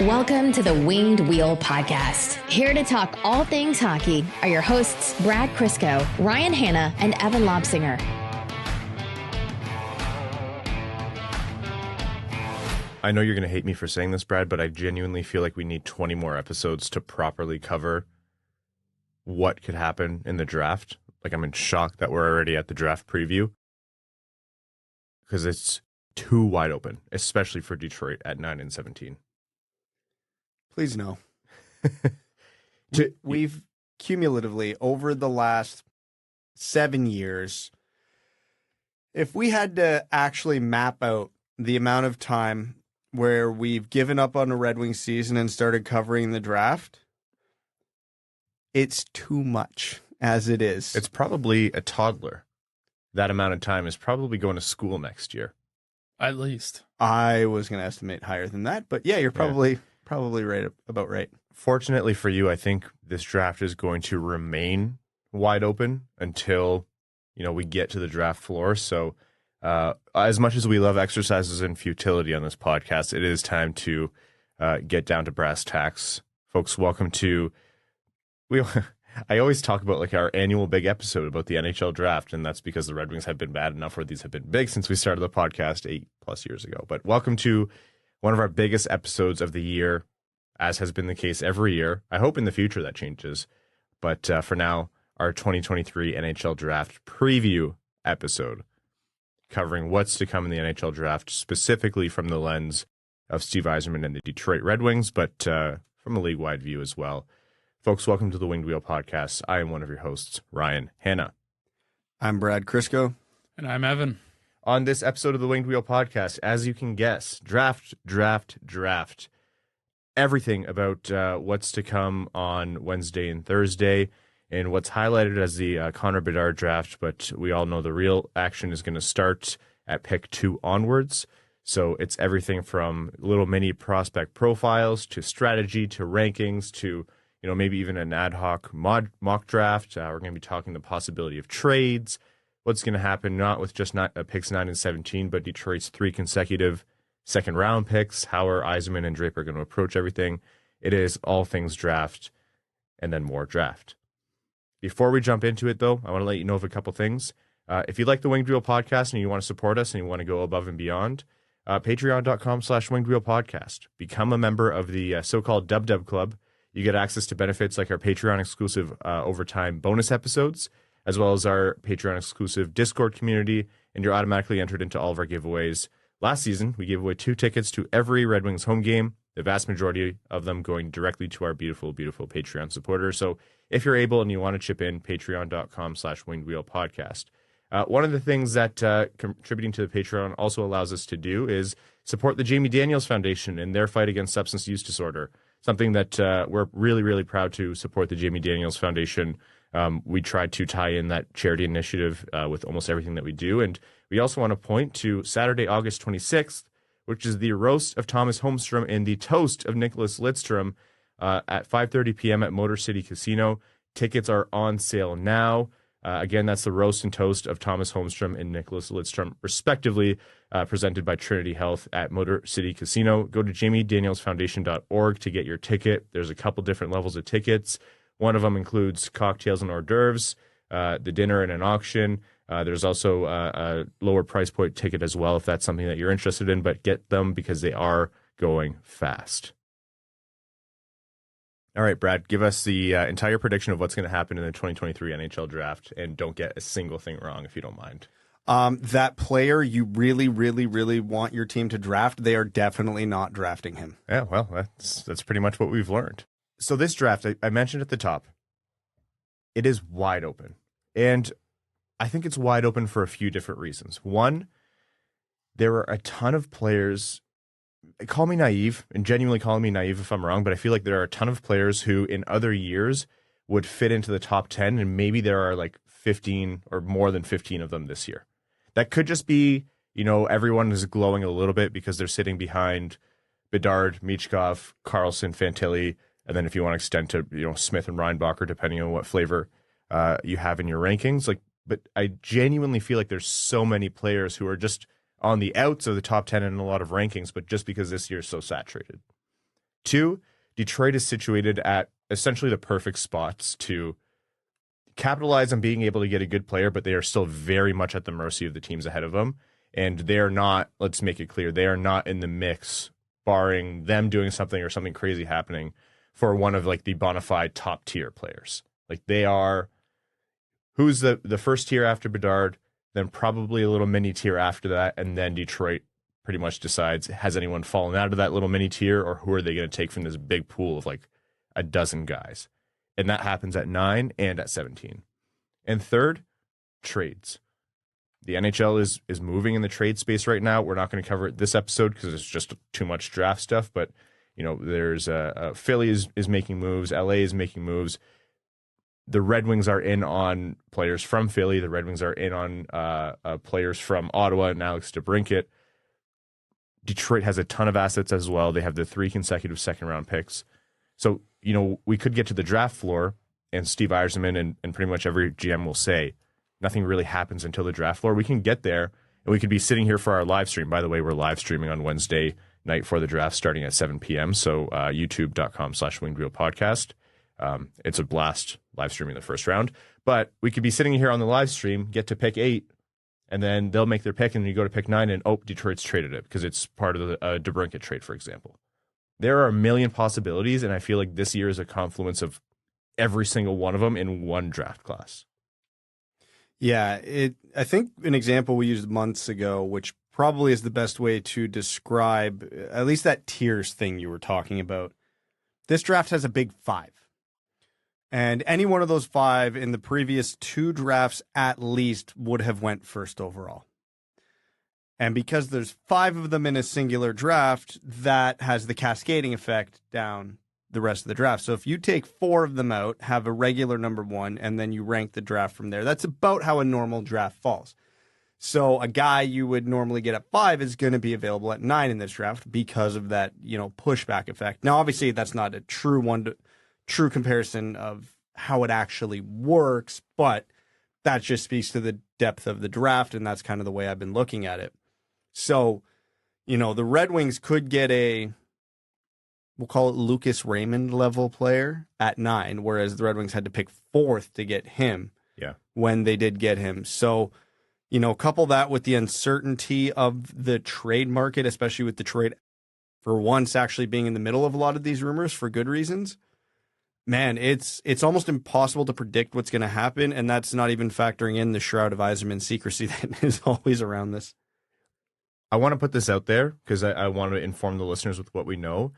Welcome to the Winged Wheel Podcast. Here to talk all things hockey are your hosts, Brad Crisco, Ryan Hanna, and Evan Lobsinger. I know you're going to hate me for saying this, Brad, but I genuinely feel like we need 20 more episodes to properly cover what could happen in the draft. Like, I'm in shock that we're already at the draft preview because it's too wide open, especially for Detroit at 9-17. Please no. We've cumulatively, over the last 7 years, if we had to actually map out the amount of time where we've given up on the Red Wings season and started covering the draft, it's too much as it is. It's probably a toddler. That amount of time is probably going to school next year. At least. I was going to estimate higher than that, but yeah, you're probably right, about right. Fortunately for you, I think this draft is going to remain wide open until, we get to the draft floor. So as much as we love exercises and futility on this podcast, it is time to get down to brass tacks. Folks, welcome to... I always talk about like our annual big episode about the NHL draft, and that's because the Red Wings have been bad enough where these have been big since we started the podcast 8+ years ago. But welcome to one of our biggest episodes of the year, as has been the case every year. I hope in the future that changes. But for now, our 2023 NHL Draft Preview episode, covering what's to come in the NHL Draft, specifically from the lens of Steve Yzerman and the Detroit Red Wings, but from a league-wide view as well. Folks, welcome to the Winged Wheel Podcast. I am one of your hosts, Ryan Hanna. I'm Brad Crisco. And I'm Evan. On this episode of the Winged Wheel Podcast, as you can guess, draft. Everything about what's to come on Wednesday and Thursday, and what's highlighted as the Connor Bedard draft, but we all know the real action is going to start at pick 2 onwards. So it's everything from little mini prospect profiles to strategy to rankings to maybe even an ad hoc mock draft. We're going to be talking the possibility of trades, what's going to happen not with just picks 9 and 17, but Detroit's 3 consecutive second-round picks. How are Yzerman and Draper going to approach everything? It is all things draft and then more draft. Before we jump into it, though, I want to let you know of a couple things. If you like the Winged Wheel Podcast and you want to support us and you want to go above and beyond, patreon.com/Winged Wheel Podcast. Become a member of the so-called Dub Club. You get access to benefits like our Patreon-exclusive overtime bonus episodes, as well as our Patreon-exclusive Discord community, and you're automatically entered into all of our giveaways. Last season, we gave away 2 tickets to every Red Wings home game, the vast majority of them going directly to our beautiful, beautiful Patreon supporters. So if you're able and you want to chip in, patreon.com/Winged Wheel Podcast. One of the things that contributing to the Patreon also allows us to do is support the Jamie Daniels Foundation in their fight against substance use disorder. Something that we're really, really proud to support the Jamie Daniels Foundation. We try to tie in that charity initiative with almost everything that we do. And we also want to point to Saturday, August 26th, which is the roast of Thomas Holmstrom and the toast of Nicholas Lidstrom at 5:30 p.m. at Motor City Casino. Tickets are on sale now. Again, that's the roast and toast of Thomas Holmstrom and Nicholas Lidstrom, respectively, presented by Trinity Health at Motor City Casino. Go to jamiedanielsfoundation.org to get your ticket. There's a couple different levels of tickets. One of them includes cocktails and hors d'oeuvres, the dinner and an auction. There's also a lower price point ticket as well if that's something that you're interested in, but get them because they are going fast. All right, Brad, give us the entire prediction of what's going to happen in the 2023 NHL draft, and don't get a single thing wrong if you don't mind. That player you really, really, really want your team to draft, they are definitely not drafting him. Yeah, well, that's pretty much what we've learned. So this draft, I mentioned at the top, it is wide open. And I think it's wide open for a few different reasons. One, there are a ton of players. Call me naive, and genuinely call me naive if I'm wrong, but I feel like there are a ton of players who in other years would fit into the top 10, and maybe there are like 15 or more than 15 of them this year. That could just be, everyone is glowing a little bit because they're sitting behind Bedard, Michkov, Carlson, Fantilli, and then if you want to extend to, Smith and Reinbacher, depending on what flavor you have in your rankings. But I genuinely feel like there's so many players who are just on the outs of the top 10 in a lot of rankings, but just because this year is so saturated. 2, Detroit is situated at essentially the perfect spots to capitalize on being able to get a good player, but they are still very much at the mercy of the teams ahead of them. And they are not, let's make it clear, they are not in the mix, barring them doing something or something crazy happening, for one of like the bona fide top tier players. Like they are, who's the first tier after Bedard, then probably a little mini tier after that, and then Detroit pretty much decides, has anyone fallen out of that little mini tier, or who are they going to take from this big pool of like a dozen guys? And that happens at 9 and at 17. And third, trades. The NHL is moving in the trade space right now. We're not going to cover it this episode because it's just too much draft stuff. But you know, there's Philly is making moves. LA is making moves. The Red Wings are in on players from Philly. The Red Wings are in on players from Ottawa and Alex DeBrincat. Detroit has a ton of assets as well. They have the 3 consecutive second-round picks. So, you know, we could get to the draft floor, and Steve Yzerman and pretty much every GM will say, nothing really happens until the draft floor. We can get there, and we could be sitting here for our live stream. By the way, we're live streaming on Wednesday night for the draft starting at 7 p.m., so youtube.com/wingedwheelpodcast. It's a blast live streaming the first round. But we could be sitting here on the live stream, get to pick 8, and then they'll make their pick, and you go to pick 9, and Detroit's traded it because it's part of the DeBrincat trade, for example. There are a million possibilities, and I feel like this year is a confluence of every single one of them in one draft class. Yeah, I think an example we used months ago, which probably is the best way to describe at least that tiers thing you were talking about. This draft has a big 5. And any one of those 5 in the previous 2 drafts at least would have went first overall. And because there's 5 of them in a singular draft, that has the cascading effect down the rest of the draft. So if you take 4 of them out, have a regular number 1, and then you rank the draft from there, that's about how a normal draft falls. So a guy you would normally get at 5 is going to be available at 9 in this draft because of that, you know, pushback effect. Now, obviously, that's not a true comparison of how it actually works, but that just speaks to the depth of the draft, and that's kind of the way I've been looking at it. So, you know, the Red Wings could get we'll call it Lucas Raymond level player at 9, whereas the Red Wings had to pick 4th to get him when they did get him. So, you know, couple that with the uncertainty of the trade market, especially with Detroit for once actually being in the middle of a lot of these rumors for good reasons. Man, it's almost impossible to predict what's going to happen, and that's not even factoring in the shroud of Yzerman secrecy that is always around this. I want to put this out there because I want to inform the listeners with what we know.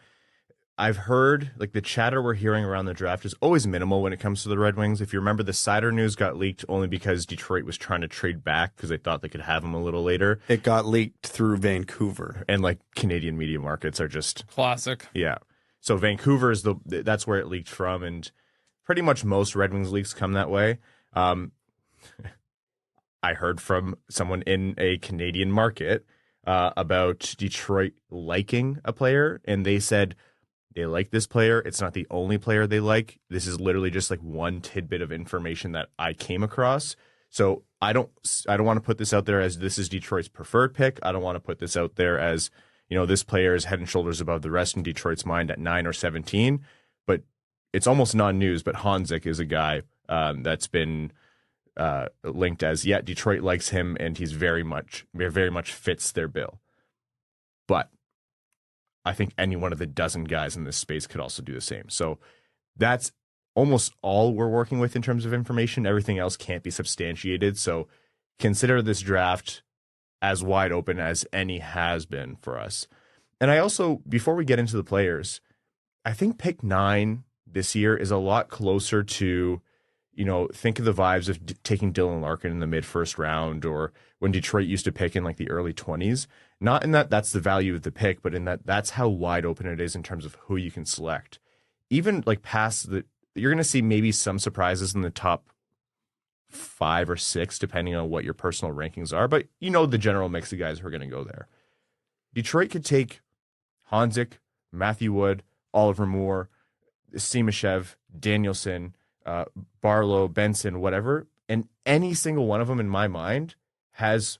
I've heard, like, the chatter we're hearing around the draft is always minimal when it comes to the Red Wings. If you remember, the Sider news got leaked only because Detroit was trying to trade back because they thought they could have him a little later. It got leaked through Vancouver. And, like, Canadian media markets are just... classic. Yeah. So Vancouver is that's where it leaked from, and pretty much most Red Wings leaks come that way. I heard from someone in a Canadian market about Detroit liking a player, and they said they like this player. It's not the only player they like. This is literally just like one tidbit of information that I came across. So I don't want to put this out there as this is Detroit's preferred pick. I don't want to put this out there as, you know, this player is head and shoulders above the rest in Detroit's mind at 9 or 17. But it's almost non-news. But Honzik is a guy that's been linked as, Detroit likes him, and he's very much fits their bill. But I think any one of the dozen guys in this space could also do the same. So that's almost all we're working with in terms of information. Everything else can't be substantiated. So consider this draft as wide open as any has been for us. And I also, before we get into the players, I think pick 9 this year is a lot closer to, you know, think of the vibes of taking Dylan Larkin in the mid-first round, or when Detroit used to pick in like the early 20s. Not in that that's the value of the pick, but in that that's how wide open it is in terms of who you can select. Even like past you're going to see maybe some surprises in the top 5 or 6, depending on what your personal rankings are. But you know the general mix of guys who are going to go there. Detroit could take Honzik, Matthew Wood, Oliver Moore, Simashev, Danielson, Barlow, Benson, whatever, and any single one of them in my mind has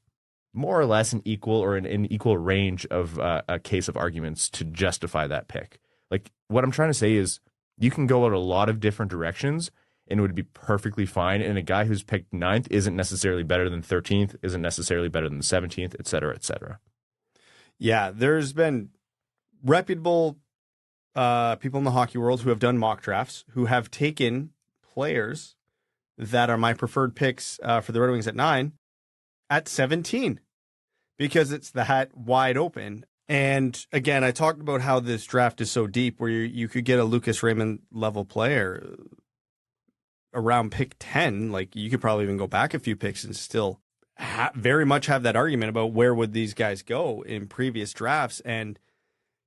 more or less an equal or an equal range of a case of arguments to justify that pick. Like, what I'm trying to say is you can go out a lot of different directions and it would be perfectly fine. And a guy who's picked 9th isn't necessarily better than 13th, isn't necessarily better than 17th, et cetera, et cetera. Yeah, there's been reputable people in the hockey world who have done mock drafts who have taken players that are my preferred picks for the Red Wings at 9 at 17 because it's that wide open. And again, I talked about how this draft is so deep where you could get a Lucas Raymond level player around pick 10. Like, you could probably even go back a few picks and still very much have that argument about where would these guys go in previous drafts. And,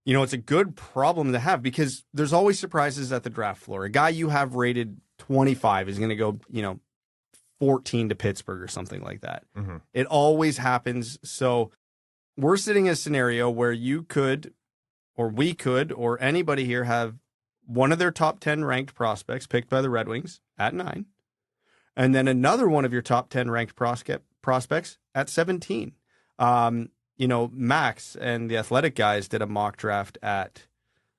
you know, it's a good problem to have because there's always surprises at the draft floor. A guy you have rated 25 is going to go, 14 to Pittsburgh or something like that. Mm-hmm. It always happens. So we're sitting in a scenario where you could, or we could, or anybody here have one of their top 10 ranked prospects picked by the Red Wings at 9, and then another one of your top 10 ranked prospects at 17. Max and the Athletic guys did a mock draft at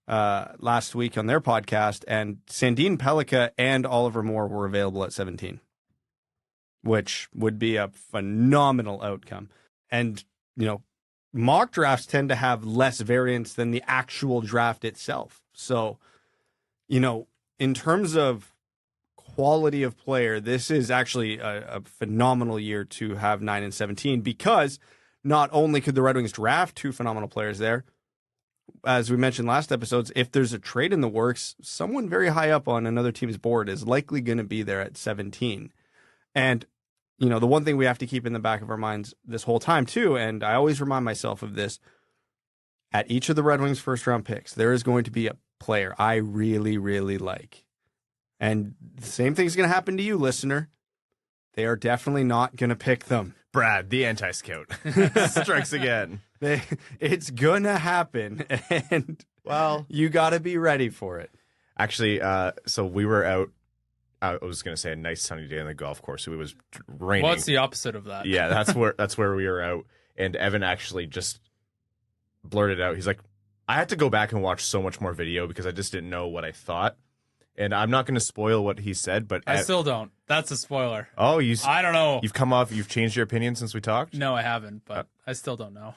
last week on their podcast, and Sandin Pellikka and Oliver Moore were available at 17, which would be a phenomenal outcome. And, mock drafts tend to have less variance than the actual draft itself. So, in terms of quality of player, this is actually a phenomenal year to have 9 and 17 because not only could the Red Wings draft 2 phenomenal players there, as we mentioned last episodes, if there's a trade in the works, someone very high up on another team's board is likely going to be there at 17. And, the one thing we have to keep in the back of our minds this whole time too, and I always remind myself of this, at each of the Red Wings first round picks, there is going to be a player I really, really like. And the same thing's going to happen to you, listener. They are definitely not going to pick them. Brad, the anti-scout, strikes again. It's going to happen, and, you got to be ready for it. Actually, so we were out, I was going to say a nice sunny day on the golf course. So it was raining. What's the opposite of that? Yeah, that's where we were out. And Evan actually just blurted out. He's like, I had to go back and watch so much more video because I just didn't know what I thought. And I'm not going to spoil what he said, but I still don't. That's a spoiler. Oh, I don't know. You've changed your opinion since we talked? No, I haven't, but I still don't know.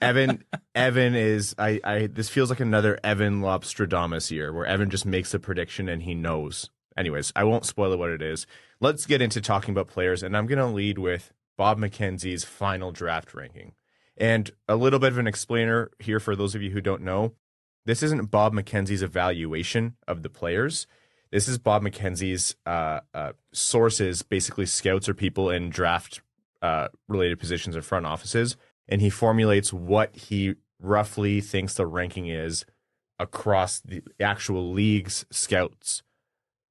Evan is this feels like another Evan Lobstradamus year where Evan just makes a prediction and he knows. Anyways, I won't spoil what it is. Let's get into talking about players, and I'm going to lead with Bob McKenzie's final draft ranking. And a little bit of an explainer here for those of you who don't know. This isn't Bob McKenzie's evaluation of the players. This is Bob McKenzie's sources, basically scouts or people in draft related positions in front offices. And he formulates what he roughly thinks the ranking is across the actual league's scouts.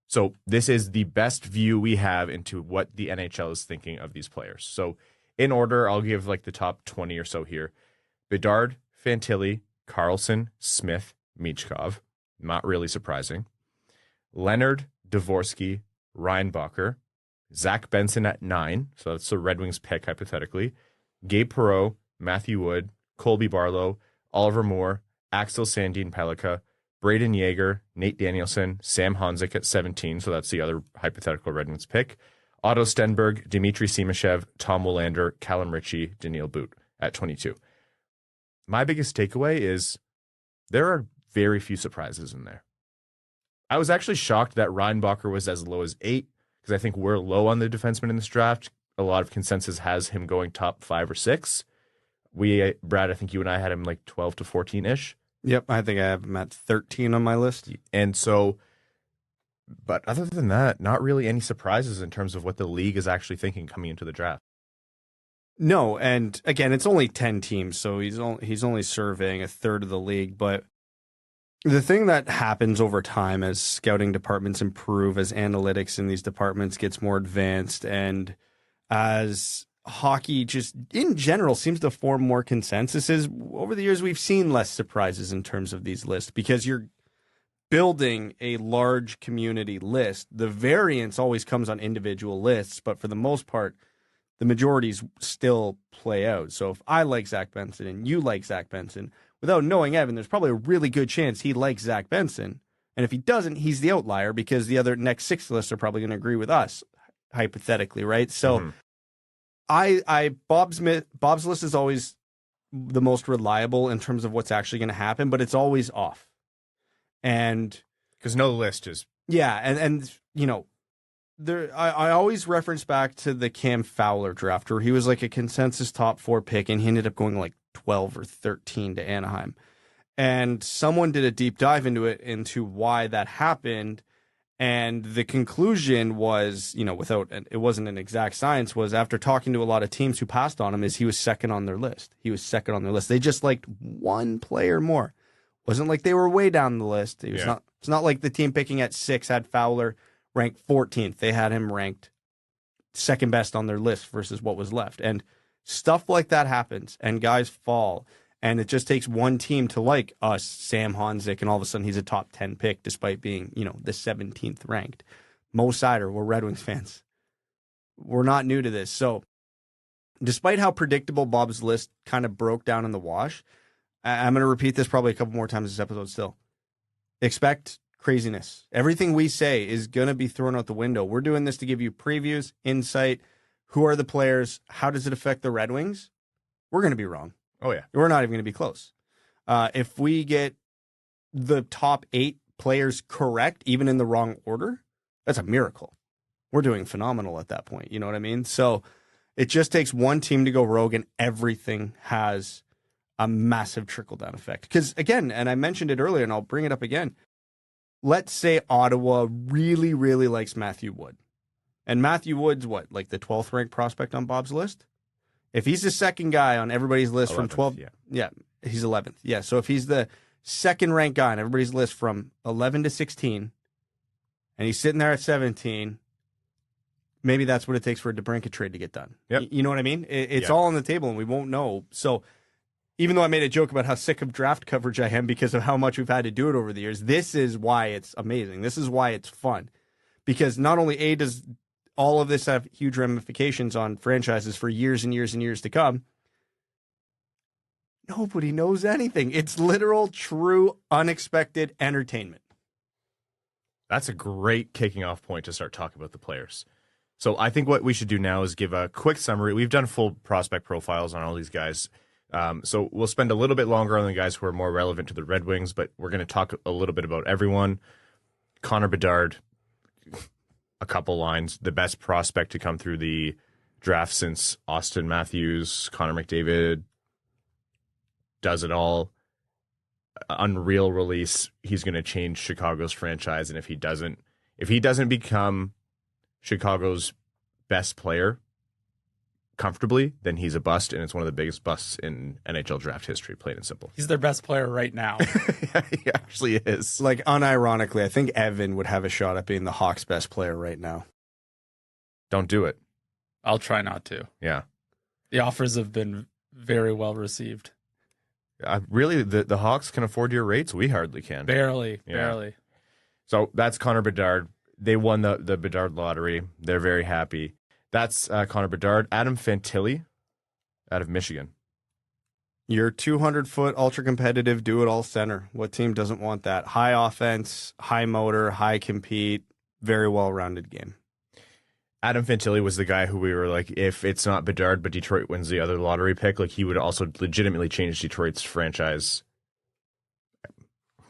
So this is the best view we have into what the NHL is thinking of these players. So in order, I'll give like the top 20 or so here. Bedard, Fantilli, Carlson, Smith, Michkov. Not really surprising. Leonard, Dvorsky, Reinbacher. Zach Benson at 9. So that's the Red Wings pick, hypothetically. Gabe Perreault, Matthew Wood, Colby Barlow, Oliver Moore, Axel Sandin Pellikka, Braden Yeager, Nate Danielson, Sam Honzik at 17. So that's the other hypothetical Red Wings pick. Otto Stenberg, Dmitry Simashev, Tom Willander, Callum Ritchie, Daniil Boot at 22. My biggest takeaway is there are very few surprises in there. I was actually shocked that Reinbacher was as low as 8 because I think we're low on the defenseman in this draft. A lot of consensus has him going top 5 or 6. Brad, I think you and I had him like 12 to 14-ish. Yep, I think I have him at 13 on my list. And so, but other than that, not really any surprises in terms of what the league is actually thinking coming into the draft. No, and again, it's only 10 teams, so he's only surveying a third of the league. But the thing that happens over time as scouting departments improve, as analytics in these departments gets more advanced, and as hockey just in general seems to form more consensuses, over the years we've seen less surprises in terms of these lists because you're building a large community list. The variance always comes on individual lists, but for the most part, the majorities still play out. So if I like Zach Benson and you like Zach Benson, without knowing Evan, there's probably a really good chance he likes Zach Benson. And if he doesn't, he's the outlier because the other next 6 lists are probably going to agree with us, hypothetically, right? So Bob's list is always the most reliable in terms of what's actually going to happen, but it's always off. And because no list is and you know, I always reference back to the Cam Fowler draft where he was like a consensus top 4 pick and he ended up going like 12 or 13 to Anaheim. And someone did a deep dive into why that happened. And the conclusion was, you know, it wasn't an exact science, was after talking to a lot of teams who passed on him, is he was second on their list. They just liked one player more. Wasn't like they were way down the list. It's not like the team picking at 6 had Fowler ranked 14th. They had him ranked second best on their list versus what was left. And stuff like that happens and guys fall. And it just takes one team to like us, Sam Honzik, and all of a sudden he's a top 10 pick despite being, you know, the 17th ranked. Mo Sider, we're Red Wings fans. We're not new to this. So despite how predictable Bob's list kind of broke down in the wash, I'm going to repeat this probably a couple more times this episode still. Expect craziness. Everything we say is going to be thrown out the window. We're doing this to give you previews, insight, who are the players, how does it affect the Red Wings? We're going to be wrong. Oh, yeah. We're not even going to be close. If we get the top 8 players correct, even in the wrong order, that's a miracle. We're doing phenomenal at that point. You know what I mean? So it just takes one team to go rogue and everything has a massive trickle-down effect. Because, again, and I mentioned it earlier, and I'll bring it up again, let's say Ottawa really, really likes Matthew Wood. And Matthew Wood's what, like the 12th ranked prospect on Bob's list? If he's the second guy on everybody's list 11th, from 12, he's 11th. Yeah, so if he's the second ranked guy on everybody's list from 11 to 16, and he's sitting there at 17, maybe that's what it takes for a DeBrincat trade to get done. Yep. You know what I mean? It's all on the table, and we won't know. So even though I made a joke about how sick of draft coverage I am because of how much we've had to do it over the years, this is why it's amazing. This is why it's fun. Because not only does all of this have huge ramifications on franchises for years and years and years to come, nobody knows anything. It's literal, true, unexpected entertainment. That's a great kicking off point to start talking about the players. So I think what we should do now is give a quick summary. We've done full prospect profiles on all these guys. So we'll spend a little bit longer on the guys who are more relevant to the Red Wings, but we're going to talk a little bit about everyone. Connor Bedard, a couple lines, the best prospect to come through the draft since Austin Matthews, Connor McDavid, does it all. Unreal release. He's going to change Chicago's franchise, and if he doesn't become Chicago's best player comfortably, then he's a bust, and it's one of the biggest busts in NHL draft history, plain and simple. He's their best player right now. Yeah, he actually is. Like, unironically, I think Evan would have a shot at being the Hawks' best player right now. Don't do it. I'll try not to. Yeah. The offers have been very well received. Really, the Hawks can afford your rates? We hardly can. Barely. So that's Connor Bedard. They won the Bedard lottery. They're very happy. That's Connor Bedard. Adam Fantilli out of Michigan. Your 200-foot ultra-competitive do-it-all center. What team doesn't want that? High offense, high motor, high compete, very well-rounded game. Adam Fantilli was the guy who we were like, if it's not Bedard, but Detroit wins the other lottery pick, like he would also legitimately change Detroit's franchise. I'm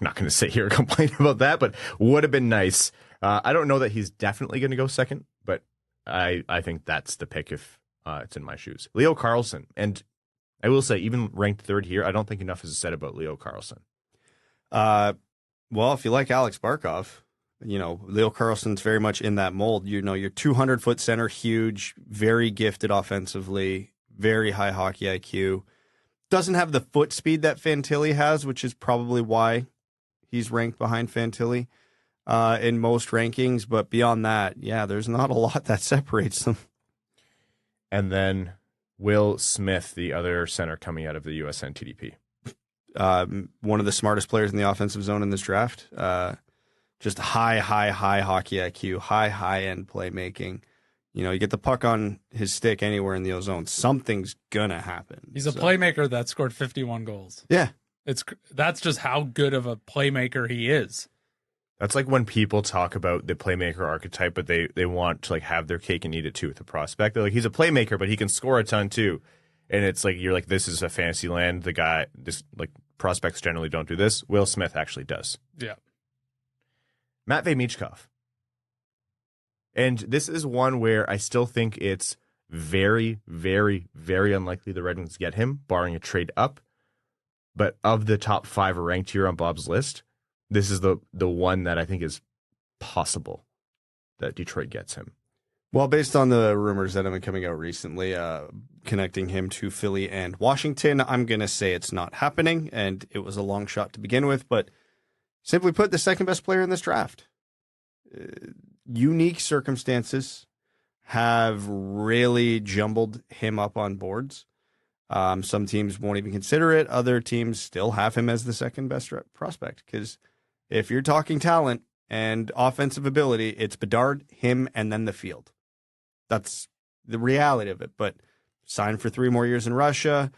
not going to sit here and complain about that, but would have been nice. I don't know that he's definitely going to go second, but I think that's the pick if it's in my shoes. Leo Carlsson. And I will say, even ranked third here, I don't think enough is said about Leo Carlsson. Well, if you like Alex Barkov, you know, Leo Carlsson's very much in that mold. You know, your 200-foot center, huge, very gifted offensively, very high hockey IQ. Doesn't have the foot speed that Fantilli has, which is probably why he's ranked behind Fantilli in most rankings. But beyond that, yeah, there's not a lot that separates them. And then Will Smith, the other center coming out of the USN TDP. One of the smartest players in the offensive zone in this draft. Just high hockey IQ, high-end playmaking. You know, you get the puck on his stick anywhere in the ozone, something's going to happen. He's a playmaker that scored 51 goals. Yeah. That's just how good of a playmaker he is. That's like when people talk about the playmaker archetype, but they want to like have their cake and eat it too with the prospect. They're like, he's a playmaker, but he can score a ton too. And it's like, you're like, this is a fantasy land. The guy, this like prospects generally don't do this. Will Smith actually does. Yeah. Matvei Michkov. And this is one where I still think it's very, very, very unlikely the Red Wings get him, barring a trade up. But of the top 5 ranked here on Bob's list, this is the one that I think is possible that Detroit gets him. Well, based on the rumors that have been coming out recently, connecting him to Philly and Washington, I'm going to say it's not happening, and it was a long shot to begin with, but simply put, the second best player in this draft. Unique circumstances have really jumbled him up on boards. Some teams won't even consider it. Other teams still have him as the second best prospect, because if you're talking talent and offensive ability, it's Bedard, him, and then the field. That's the reality of it. But signed for 3 more years in Russia.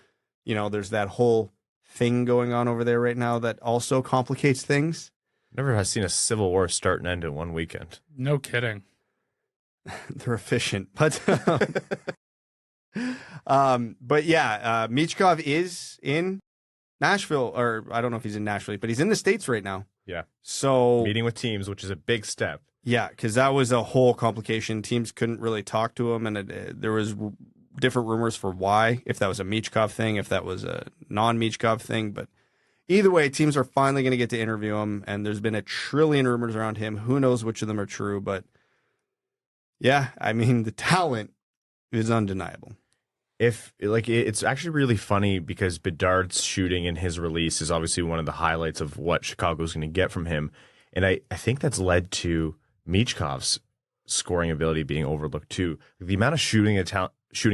You know, there's that whole thing going on over there right now that also complicates things. Never has seen a civil war start and end in one weekend. No kidding. They're efficient. But yeah, Michkov is in Nashville, or I don't know if he's in Nashville, but he's in the States right now. Yeah. So meeting with teams, which is a big step. Yeah, because that was a whole complication. Teams couldn't really talk to him, and there was different rumors for why, if that was a Michkov thing, if that was a non-Michkov thing. But either way, teams are finally going to get to interview him, and there's been a trillion rumors around him. Who knows which of them are true? But yeah, I mean, the talent is undeniable. It's actually really funny because Bedard's shooting in his release is obviously one of the highlights of what Chicago's going to get from him. And I think that's led to Michkov's scoring ability being overlooked too. The amount of shooting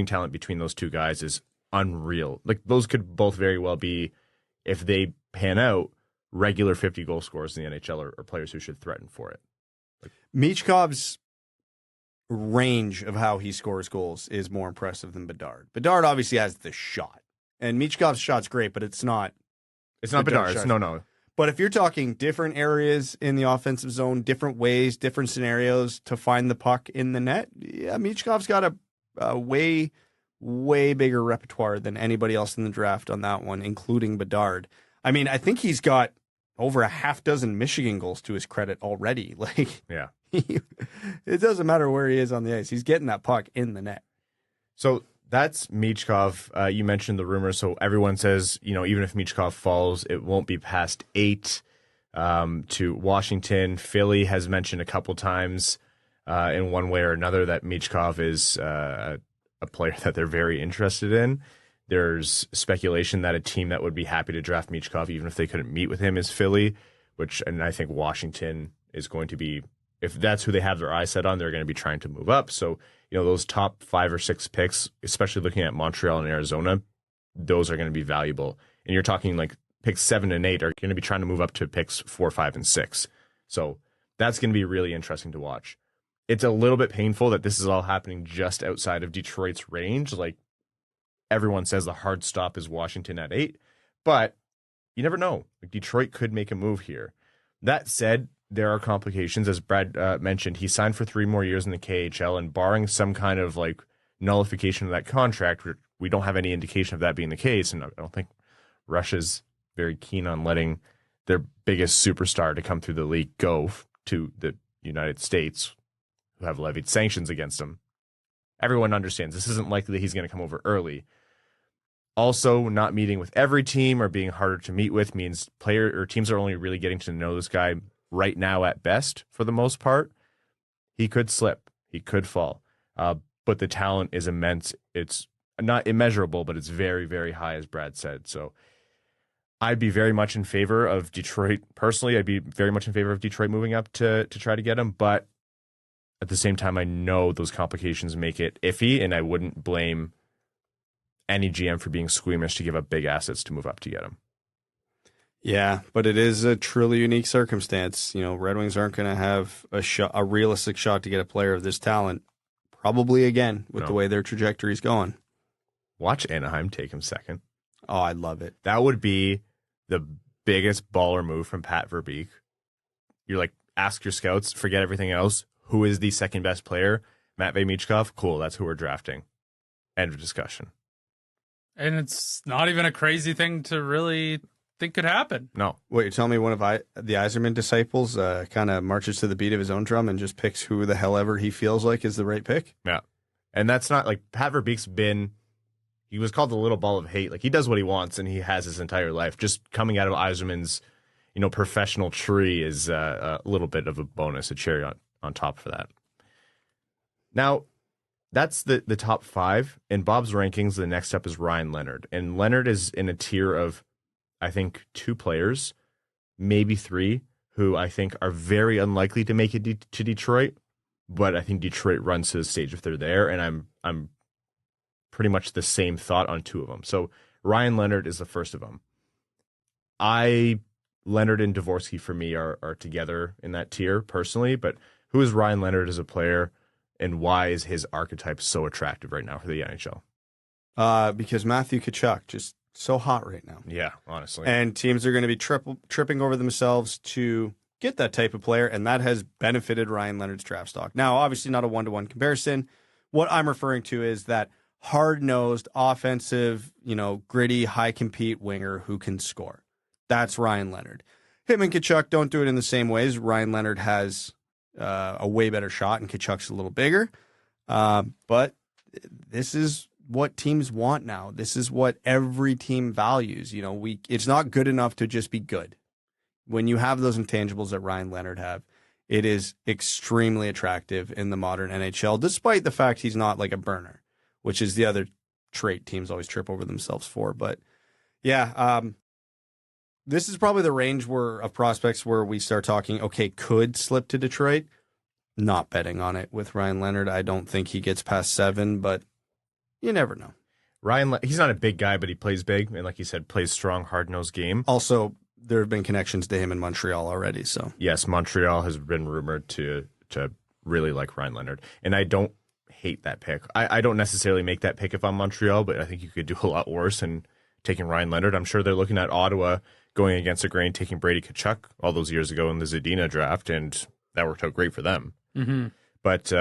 talent between those two guys is unreal. Like, those could both very well be, if they pan out, regular 50-goal scorers in the NHL or players who should threaten for it. Michkov's range of how he scores goals is more impressive than Bedard. Bedard obviously has the shot, and Michkov's shot's great, but it's not Bedard's. No. But if you're talking different areas in the offensive zone, different ways, different scenarios to find the puck in the net, yeah, Michkov's got a way, way bigger repertoire than anybody else in the draft on that one, including Bedard. I mean, I think he's got over a half dozen Michigan goals to his credit already. Like, yeah, it doesn't matter where he is on the ice. He's getting that puck in the net. So that's Michkov. You mentioned the rumors. So everyone says, even if Michkov falls, it won't be past 8 to Washington. Philly has mentioned a couple times in one way or another that Michkov is a player that they're very interested in. There's speculation that a team that would be happy to draft Michkov, even if they couldn't meet with him, is Philly, and I think Washington is going to be, if that's who they have their eyes set on, they're going to be trying to move up. So, those top 5 or 6 picks, especially looking at Montreal and Arizona, those are going to be valuable. And you're talking like picks 7 and 8 are going to be trying to move up to picks 4, 5, and 6. So that's going to be really interesting to watch. It's a little bit painful that this is all happening just outside of Detroit's range. Like, everyone says the hard stop is Washington at 8, but you never know. Like, Detroit could make a move here. That said, there are complications. As Brad mentioned, he signed for 3 more years in the KHL, and barring some kind of like nullification of that contract, we don't have any indication of that being the case. And I don't think Russia's very keen on letting their biggest superstar to come through the league go to the United States, who have levied sanctions against him. Everyone understands this isn't likely that he's going to come over early. Also, not meeting with every team or being harder to meet with means teams are only really getting to know this guy right now at best, for the most part. He could slip. He could fall. But the talent is immense. It's not immeasurable, but it's very, very high, as Brad said. So I'd be very much in favor of Detroit. Personally, I'd be very much in favor of Detroit moving up to try to get him. But at the same time, I know those complications make it iffy, and I wouldn't blame any GM for being squeamish to give up big assets to move up to get him. Yeah, but it is a truly unique circumstance. Red Wings aren't going to have a realistic shot to get a player of this talent, probably again, with the way their trajectory's going. Watch Anaheim take him second. Oh, I love it. That would be the biggest baller move from Pat Verbeek. You're like, ask your scouts, forget everything else. Who is the second best player? Matvei Michkov? Cool, that's who we're drafting. End of discussion. And it's not even a crazy thing to really think could happen. No. Wait, you're telling me one of the Yzerman disciples kind of marches to the beat of his own drum and just picks who the hell ever he feels like is the right pick? Yeah. And that's not like Pat Verbeek's been, he was called the little ball of hate. Like he does what he wants and he has his entire life. Just coming out of Yzerman's, professional tree is a little bit of a bonus, a cherry on top for that. Now, that's the top 5. In Bob's rankings, the next up is Ryan Leonard. And Leonard is in a tier of, I think, 2 players, maybe 3, who I think are very unlikely to make it to Detroit. But I think Detroit runs to the stage if they're there. And I'm pretty much the same thought on 2 of them. So Ryan Leonard is the first of them. Leonard and Dvorsky for me are together in that tier personally, but who is Ryan Leonard as a player and why is his archetype so attractive right now for the NHL? Because Matthew Tkachuk just so hot right now. Yeah, honestly. And teams are going to be tripping over themselves to get that type of player, and that has benefited Ryan Leonard's draft stock. Now, obviously not a one-to-one comparison. What I'm referring to is that hard-nosed, offensive, gritty, high-compete winger who can score. That's Ryan Leonard. Him and Tkachuk don't do it in the same ways. Ryan Leonard has a way better shot, and Tkachuk's a little bigger. But this is what teams want now. This is what every team values. It's not good enough to just be good. When you have those intangibles that Ryan Leonard have, it is extremely attractive in the modern NHL, despite the fact he's not like a burner, which is the other trait teams always trip over themselves for. But yeah, this is probably the range of prospects where we start talking, okay, could slip to Detroit. Not betting on it with Ryan Leonard. I don't think he gets past 7, but you never know. He's not a big guy, but he plays big. And like you said, plays strong, hard-nosed game. Also, there have been connections to him in Montreal already. So yes, Montreal has been rumored to really like Ryan Leonard. And I don't hate that pick. I don't necessarily make that pick if I'm Montreal, but I think you could do a lot worse in taking Ryan Leonard. I'm sure they're looking at Ottawa going against the grain, taking Brady Tkachuk all those years ago in the Zadina draft, and that worked out great for them. Mm-hmm. But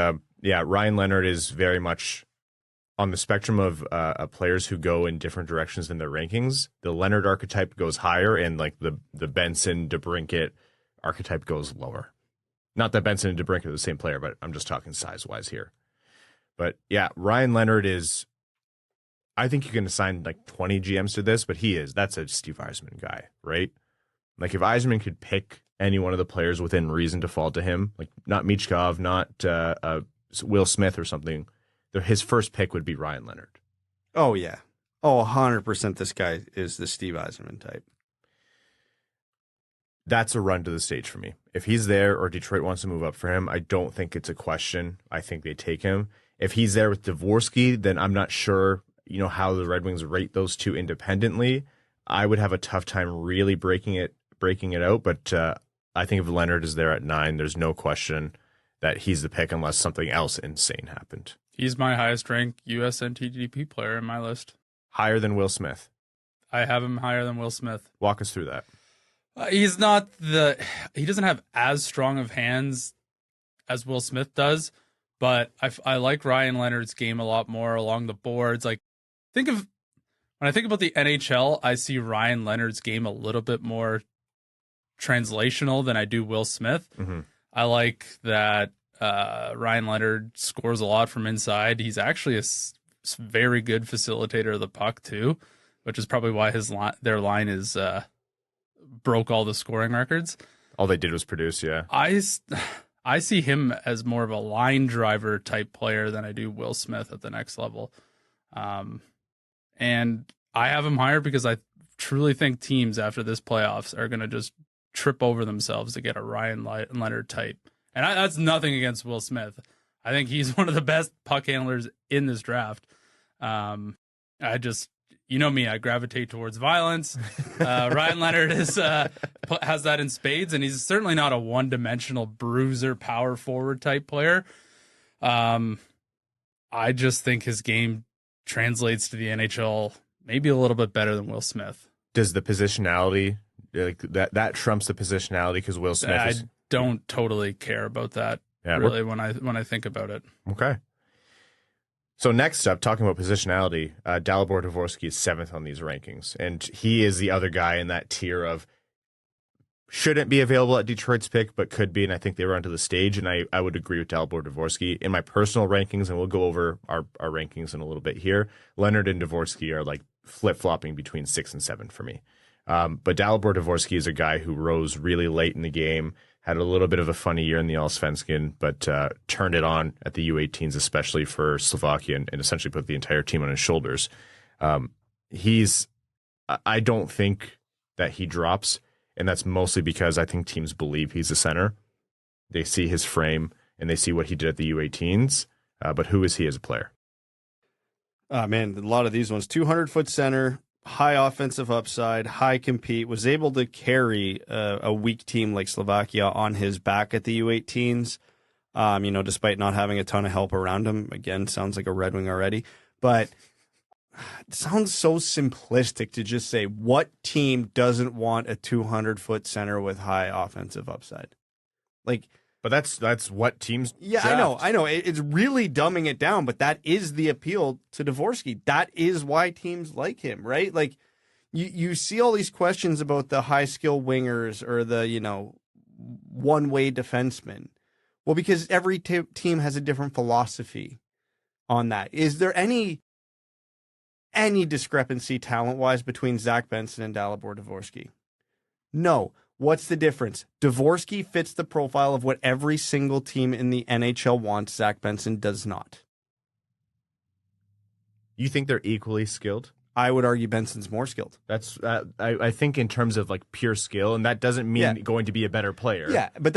Ryan Leonard is very much on the spectrum of players who go in different directions in their rankings. The Leonard archetype goes higher, and like the Benson DeBrincat archetype goes lower. Not that Benson and DeBrincat are the same player, but I'm just talking size-wise here. But yeah, Ryan Leonard is, I think you can assign like 20 GMs to this, but that's a Steve Yzerman guy, right? Like if Yzerman could pick any one of the players within reason to fall to him, like not Michkov, not Will Smith or something, his first pick would be Ryan Leonard. Oh, yeah. Oh, 100% this guy is the Steve Yzerman type. That's a run to the stage for me. If he's there or Detroit wants to move up for him, I don't think it's a question. I think they take him. If he's there with Dvorsky, then I'm not sure how the Red Wings rate those two independently. I would have a tough time really breaking it out, but I think if Leonard is there at 9, there's no question that he's the pick unless something else insane happened. He's my highest ranked US NTDP player in my list. Higher than Will Smith. I have him higher than Will Smith. Walk us through that. He doesn't have as strong of hands as Will Smith does, but I like Ryan Leonard's game a lot more along the boards. Like, when I think about the NHL, I see Ryan Leonard's game a little bit more translational than I do Will Smith. Mm-hmm. I like that Ryan Leonard scores a lot from inside. He's actually a very good facilitator of the puck too, which is probably why their line is broke all the scoring records. All they did was produce, yeah. I see him as more of a line driver type player than I do Will Smith at the next level. And I have him higher because I truly think teams after this playoffs are going to just trip over themselves to get a Ryan Leonard type. And that's nothing against Will Smith. I think he's one of the best puck handlers in this draft. Me, I gravitate towards violence. Ryan Leonard has that in spades, and he's certainly not a one-dimensional bruiser, power forward type player. I just think his game translates to the NHL maybe a little bit better than Will Smith. Does the positionality like that trumps the positionality because Will Smith I is don't totally care about that really when I think about it. Okay. So next up, talking about positionality, Dalibor Dvorsky is 7th on these rankings, and he is the other guy in that tier of shouldn't be available at Detroit's pick, but could be, and I think they were onto the stage, and I would agree with Dalibor Dvorsky. In my personal rankings, and we'll go over our rankings in a little bit here, Leonard and Dvorsky are like flip-flopping between 6 and 7 for me. But Dalibor Dvorsky is a guy who rose really late in the game, had a little bit of a funny year in the Allsvenskan, but turned it on at the U18s, especially for Slovakia, and essentially put the entire team on his shoulders. I don't think that he drops, and that's mostly because I think teams believe he's a center. They see his frame, and they see what he did at the U18s, but who is he as a player? Man, a lot of these ones. 200-foot center, high offensive upside, high compete, was able to carry a weak team like Slovakia on his back at the U18s, despite not having a ton of help around him. Again, sounds like a Red Wing already. But it sounds so simplistic to just say, what team doesn't want a 200-foot center with high offensive upside? But that's what teams Yeah, draft. I know. It's really dumbing it down, but that is the appeal to Dvorsky. That is why teams like him, right? Like, you see all these questions about the high-skill wingers or the, one-way defensemen. Well, because every team has a different philosophy on that. Is there any discrepancy talent-wise between Zach Benson and Dalibor Dvorsky? No. What's the difference? Dvorsky fits the profile of what every single team in the NHL wants. Zach Benson does not. You think they're equally skilled? I would argue Benson's more skilled. That's I think in terms of like pure skill, and that doesn't mean going to be a better player. Yeah, but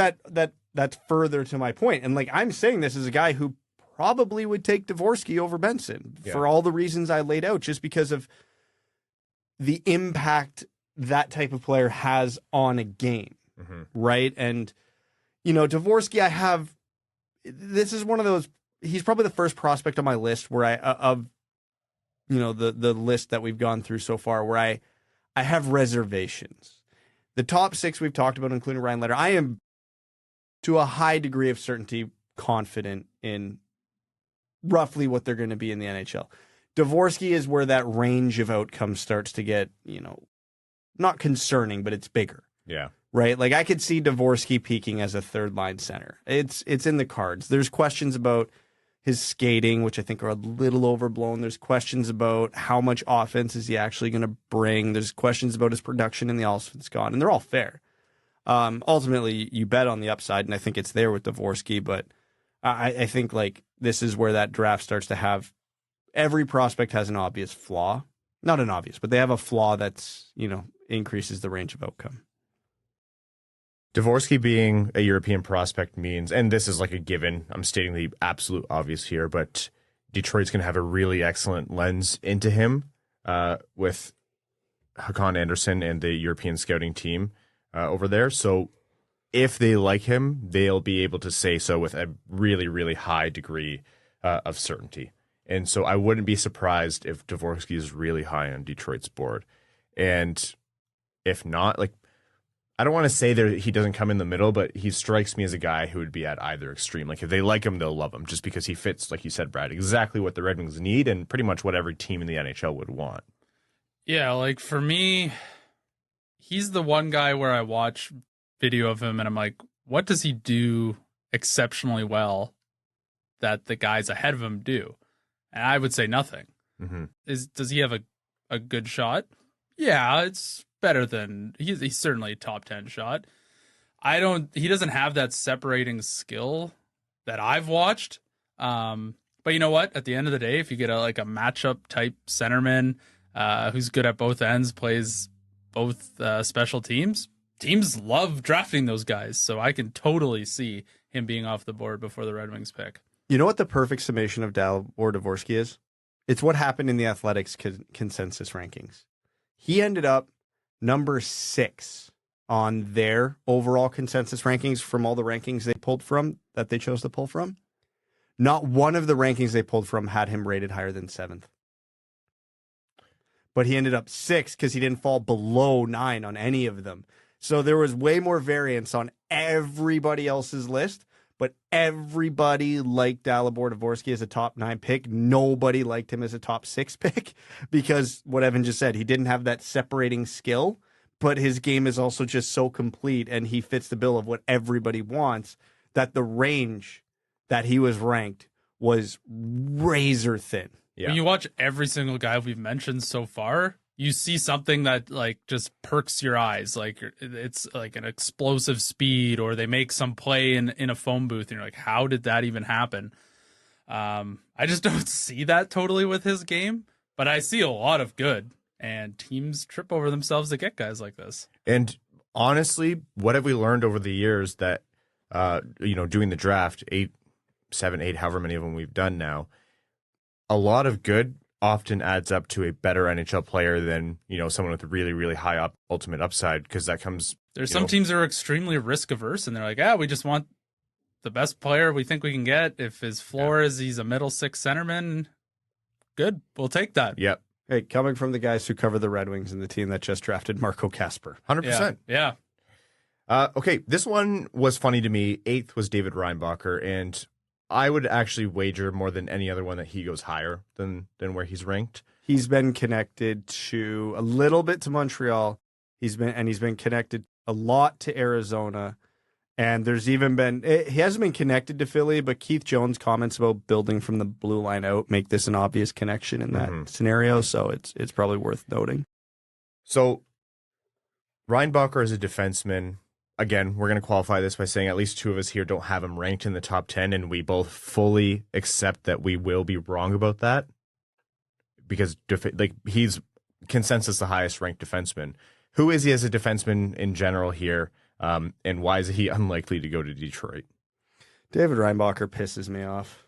that's further to my point. And like I'm saying this is a guy who probably would take Dvorsky over Benson for all the reasons I laid out, just because of the impact that type of player has on a game, right? And, Dvorsky, this is one of those, he's probably the first prospect on my list where the list that we've gone through so far, where I have reservations. The top 6 we've talked about, including Ryan Letter, I am, to a high degree of certainty, confident in roughly what they're going to be in the NHL. Dvorsky is where that range of outcomes starts to get, not concerning, but it's bigger. Yeah. Right? Like I could see Dvorsky peaking as a third-line center. It's in the cards. There's questions about his skating, which I think are a little overblown. There's questions about how much offense is he actually going to bring. There's questions about his production in the Allsvenskan, and they're all fair. Ultimately, you bet on the upside, and I think it's there with Dvorsky, but I think like this is where that draft starts to have every prospect has an obvious flaw. Not an obvious, but they have a flaw that's, increases the range of outcome. Dvorsky being a European prospect means, and this is like a given, I'm stating the absolute obvious here, but Detroit's going to have a really excellent lens into him with Hakan Andersson and the European scouting team over there. So if they like him, they'll be able to say so with a really, really high degree of certainty. And so I wouldn't be surprised if Dvorsky is really high on Detroit's board. And if not, like, I don't want to say that he doesn't come in the middle, but he strikes me as a guy who would be at either extreme. Like, if they like him, they'll love him just because he fits, like you said, Brad, exactly what the Red Wings need and pretty much what every team in the NHL would want. Yeah, like for me, he's the one guy where I watch video of him and I'm like, what does he do exceptionally well that the guys ahead of him do? And I would say nothing. Does he have a good shot? Yeah, it's better than he's certainly a top 10 shot. He doesn't have that separating skill that I've watched. But you know what? At the end of the day, if you get a matchup type centerman who's good at both ends, plays both special teams love drafting those guys. So I can totally see him being off the board before the Red Wings pick. You know what the perfect summation of Dalibor Dvorsky is? It's what happened in the Athletics consensus rankings. He ended up number 6 on their overall consensus rankings from all the rankings they pulled from, that they chose to pull from. Not one of the rankings they pulled from had him rated higher than 7th. but he ended up 6 because he didn't fall below 9 on any of them. So there was way more variance on everybody else's list, but everybody liked Dalibor Dvorsky as a top 9 pick. Nobody liked him as a top 6 pick because what Evan just said, he didn't have that separating skill, but his game is also just so complete and he fits the bill of what everybody wants that the range that he was ranked was razor thin. Yeah. When you watch every single guy we've mentioned so far, you see something that like just perks your eyes. Like it's like an explosive speed, or they make some play in a phone booth, and you're like, how did that even happen? I just don't see that totally with his game, but I see a lot of good, and teams trip over themselves to get guys like this. And honestly, what have we learned over the years that, doing the draft, 7, 8, however many of them we've done now, a lot of good often adds up to a better NHL player than, someone with really, really high ultimate upside, because that comes... There's some teams that are extremely risk averse, and they're like, we just want the best player we think we can get. If his floor is he's a middle 6 centerman, good, we'll take that. Yep. Hey, coming from the guys who cover the Red Wings and the team that just drafted Marco Kasper. 100%. Yeah. Okay, this one was funny to me. 8th was David Reinbacher, and I would actually wager more than any other one that he goes higher than where he's ranked. He's been connected to a little bit to Montreal. He's been connected a lot to Arizona. And there's even been, he hasn't been connected to Philly, but Keith Jones' comments about building from the blue line out make this an obvious connection in that scenario. So it's probably worth noting. So Reinbacher is a defenseman. Again, we're going to qualify this by saying at least 2 of us here don't have him ranked in the top 10, and we both fully accept that we will be wrong about that because he's consensus the highest ranked defenseman. Who is he as a defenseman in general here, and why is he unlikely to go to Detroit? David Reinbacher pisses me off.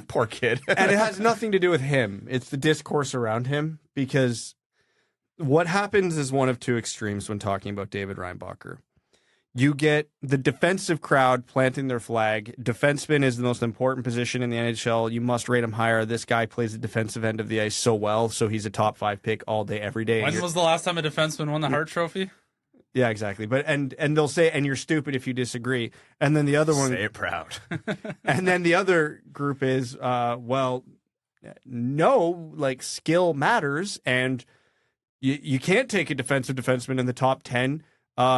Poor kid. And it has nothing to do with him. It's the discourse around him, because what happens is one of 2 extremes when talking about David Reinbacher. You get the defensive crowd planting their flag. Defenseman is the most important position in the NHL. You must rate him higher. This guy plays the defensive end of the ice so well, so he's a top 5 pick all day, every day. When was the last time a defenseman won the Hart Trophy? Yeah, exactly. But and they'll say, and you're stupid if you disagree. And then the other one, say it proud. And then the other group is, no, like skill matters, and you can't take a defensive defenseman in the top 10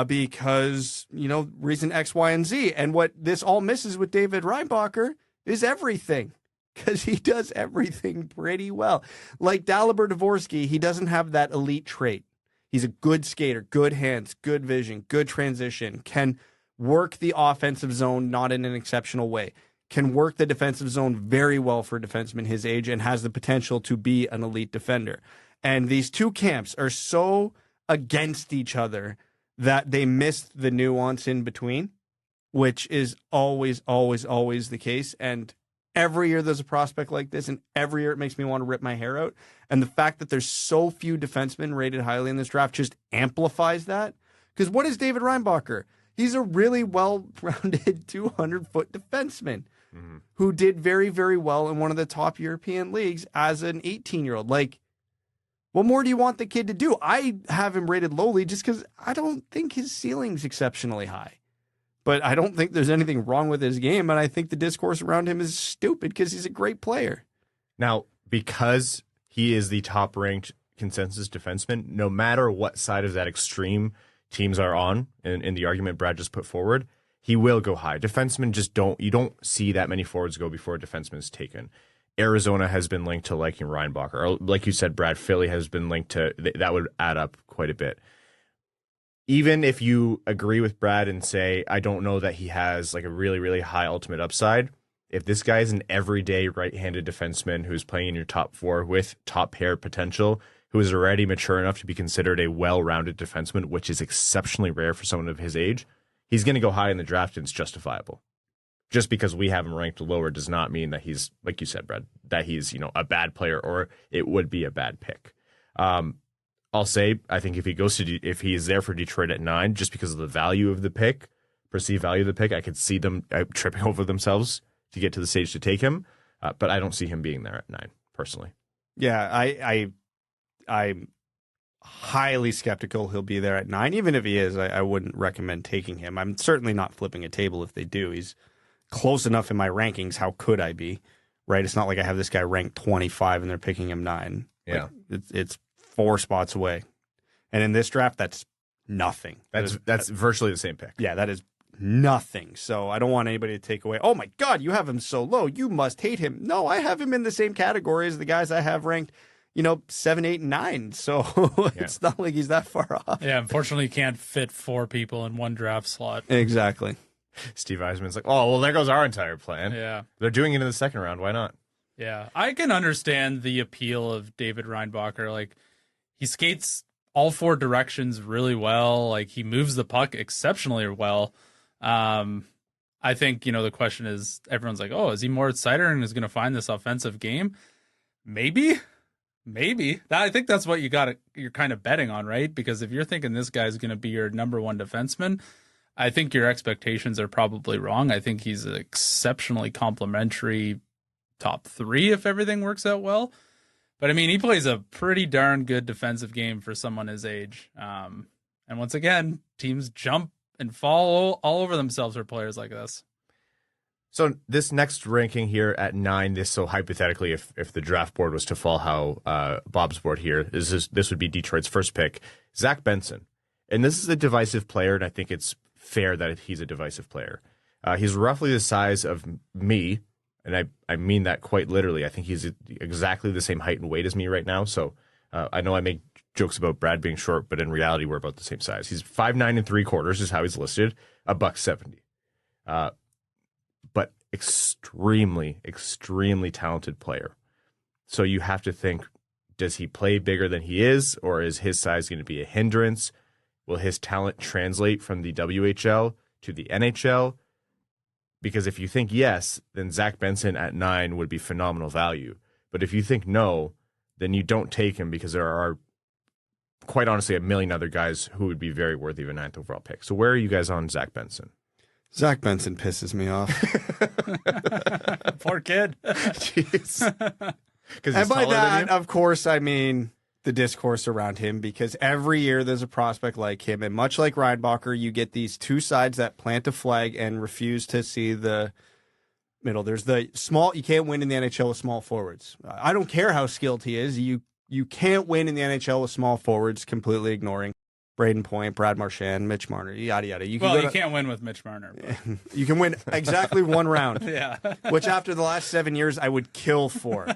because, reason X, Y, and Z. And what this all misses with David Reinbacher is everything, because he does everything pretty well. Like Dalibor Dvorsky, he doesn't have that elite trait. He's a good skater, good hands, good vision, good transition, can work the offensive zone, not in an exceptional way, can work the defensive zone very well for a defenseman his age, and has the potential to be an elite defender. And these 2 camps are so against each other that they missed the nuance in between, which is always, always, always the case. And every year there's a prospect like this, and every year it makes me want to rip my hair out. And the fact that there's so few defensemen rated highly in this draft just amplifies that. Because what is David Reinbacher? He's a really well-rounded 200-foot defenseman who did very, very well in one of the top European leagues as an 18-year-old. Like, what more do you want the kid to do? I have him rated lowly just because I don't think his ceiling's exceptionally high. But I don't think there's anything wrong with his game, and I think the discourse around him is stupid because he's a great player. Now, because he is the top-ranked consensus defenseman, no matter what side of that extreme teams are on, in the argument Brad just put forward, he will go high. Defensemen you don't see that many forwards go before a defenseman is taken. Arizona has been linked to liking Reinbacher. Or like you said, Brad, Philly has been linked to, that would add up quite a bit. Even if you agree with Brad and say, I don't know that he has like a really, really high ultimate upside, if this guy is an everyday right-handed defenseman who's playing in your top 4 with top pair potential, who is already mature enough to be considered a well-rounded defenseman, which is exceptionally rare for someone of his age, he's going to go high in the draft, and it's justifiable. Just because we have him ranked lower does not mean that he's, like you said, Brad, that he's, a bad player or it would be a bad pick. I'll say, I think if he is there for Detroit at 9, just because of the value of the pick, perceived value of the pick, I could see them tripping over themselves to get to the stage to take him. But I don't see him being there at 9, personally. Yeah, I'm highly skeptical he'll be there at 9. Even if he is, I wouldn't recommend taking him. I'm certainly not flipping a table if they do. He's close enough in my rankings. How could I be? Right? It's not like I have this guy ranked 25 and they're picking him 9. Yeah. Like, it's 4 spots away. And in this draft, that's nothing. That's virtually the same pick. Yeah, that is nothing. So I don't want anybody to take away, oh my God, you have him so low. You must hate him. No, I have him in the same category as the guys I have ranked, 7, 8, and 9. So it's not like he's that far off. Yeah, unfortunately, you can't fit 4 people in one draft slot. Exactly. Steve Yzerman's like, oh, well, there goes our entire plan. Yeah. They're doing it in the second round. Why not? Yeah. I can understand the appeal of David Reinbacher. Like, he skates all 4 directions really well. Like, he moves the puck exceptionally well. I think, the question is, everyone's like, oh, is he more excited and is going to find this offensive game? Maybe. I think that's what you're kind of betting on, right? Because if you're thinking this guy's going to be your number 1 defenseman, I think your expectations are probably wrong. I think he's an exceptionally complimentary top 3 if everything works out well. But, he plays a pretty darn good defensive game for someone his age. And once again, teams jump and fall all over themselves for players like this. So this next ranking here at 9, so hypothetically, if the draft board was to fall how Bob's board here, this would be Detroit's first pick, Zach Benson. And this is a divisive player, and I think it's fair that he's a divisive player. He's roughly the size of me, and I mean that quite literally. I think he's exactly the same height and weight as me right now. So I know I make jokes about Brad being short, but in reality, we're about the same size. He's 5'9" 3/4 is how he's listed, $170. But extremely, extremely talented player. So you have to think, does he play bigger than he is, or is his size going to be a hindrance? Will his talent translate from the WHL to the NHL? Because if you think yes, then Zach Benson at 9 would be phenomenal value. But if you think no, then you don't take him, because there are, quite honestly, a million other guys who would be very worthy of a 9th overall pick. So where are you guys on Zach Benson? Zach Benson pisses me off. Poor kid. Jeez. And by that, of course, I mean the discourse around him, because every year there's a prospect like him. And much like Reinbacher, you get these two sides that plant a flag and refuse to see the middle. There's the small, you can't win in the NHL with small forwards. I don't care how skilled he is. You can't win in the NHL with small forwards, completely ignoring Braden Point, Brad Marchand, Mitch Marner, yada, yada. You can't win with Mitch Marner. You can win exactly one round. Yeah. Which after the last 7 years, I would kill for.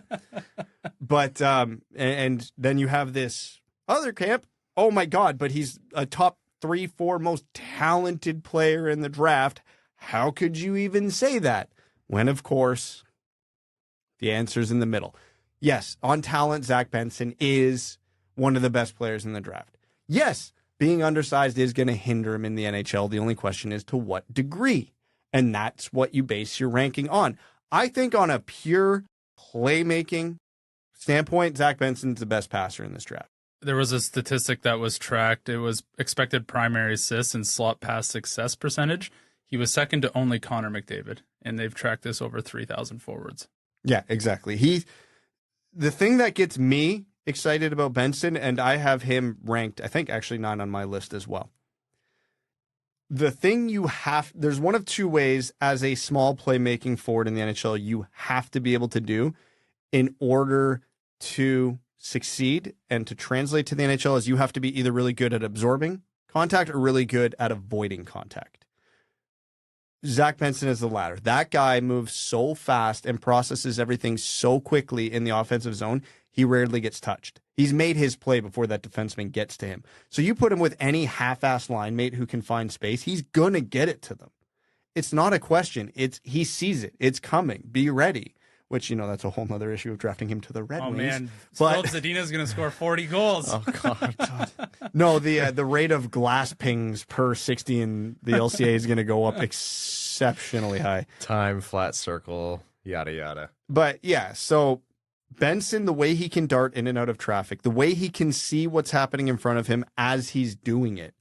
But, and then you have this other camp. Oh my God, but he's a top 3, 4 most talented player in the draft. How could you even say that? When, of course, the answer's in the middle. Yes, on talent, Zach Benson is one of the best players in the draft. Yes, being undersized is going to hinder him in the NHL. The only question is to what degree. And that's what you base your ranking on. I think on a pure playmaking standpoint, Zach Benson's the best passer in this draft. There was a statistic that was tracked. It was expected primary assists and slot pass success percentage. He was second to only Connor McDavid, and they've tracked this over 3,000 forwards. Yeah, exactly. The thing that gets me excited about Benson, and I have him ranked, I think actually 9 on my list as well. The thing there's one of two ways as a small playmaking forward in the NHL you have to be able to do in order to succeed and to translate to the NHL, is you have to be either really good at absorbing contact or really good at avoiding contact. Zach Benson is the latter. That guy moves so fast and processes everything so quickly in the offensive zone, he rarely gets touched. He's made his play before that defenseman gets to him. So you put him with any half-ass line mate who can find space, he's going to get it to them. It's not a question. He sees it. It's coming. Be ready. Which, that's a whole other issue of drafting him to the Red Wings. Oh, man. Philip Zadina's going to score 40 goals. Oh, God. No, the rate of glass pings per 60 in the LCA is going to go up exceptionally high. Time, flat circle, yada, yada. But, yeah, so Benson, the way he can dart in and out of traffic, the way he can see what's happening in front of him as he's doing it,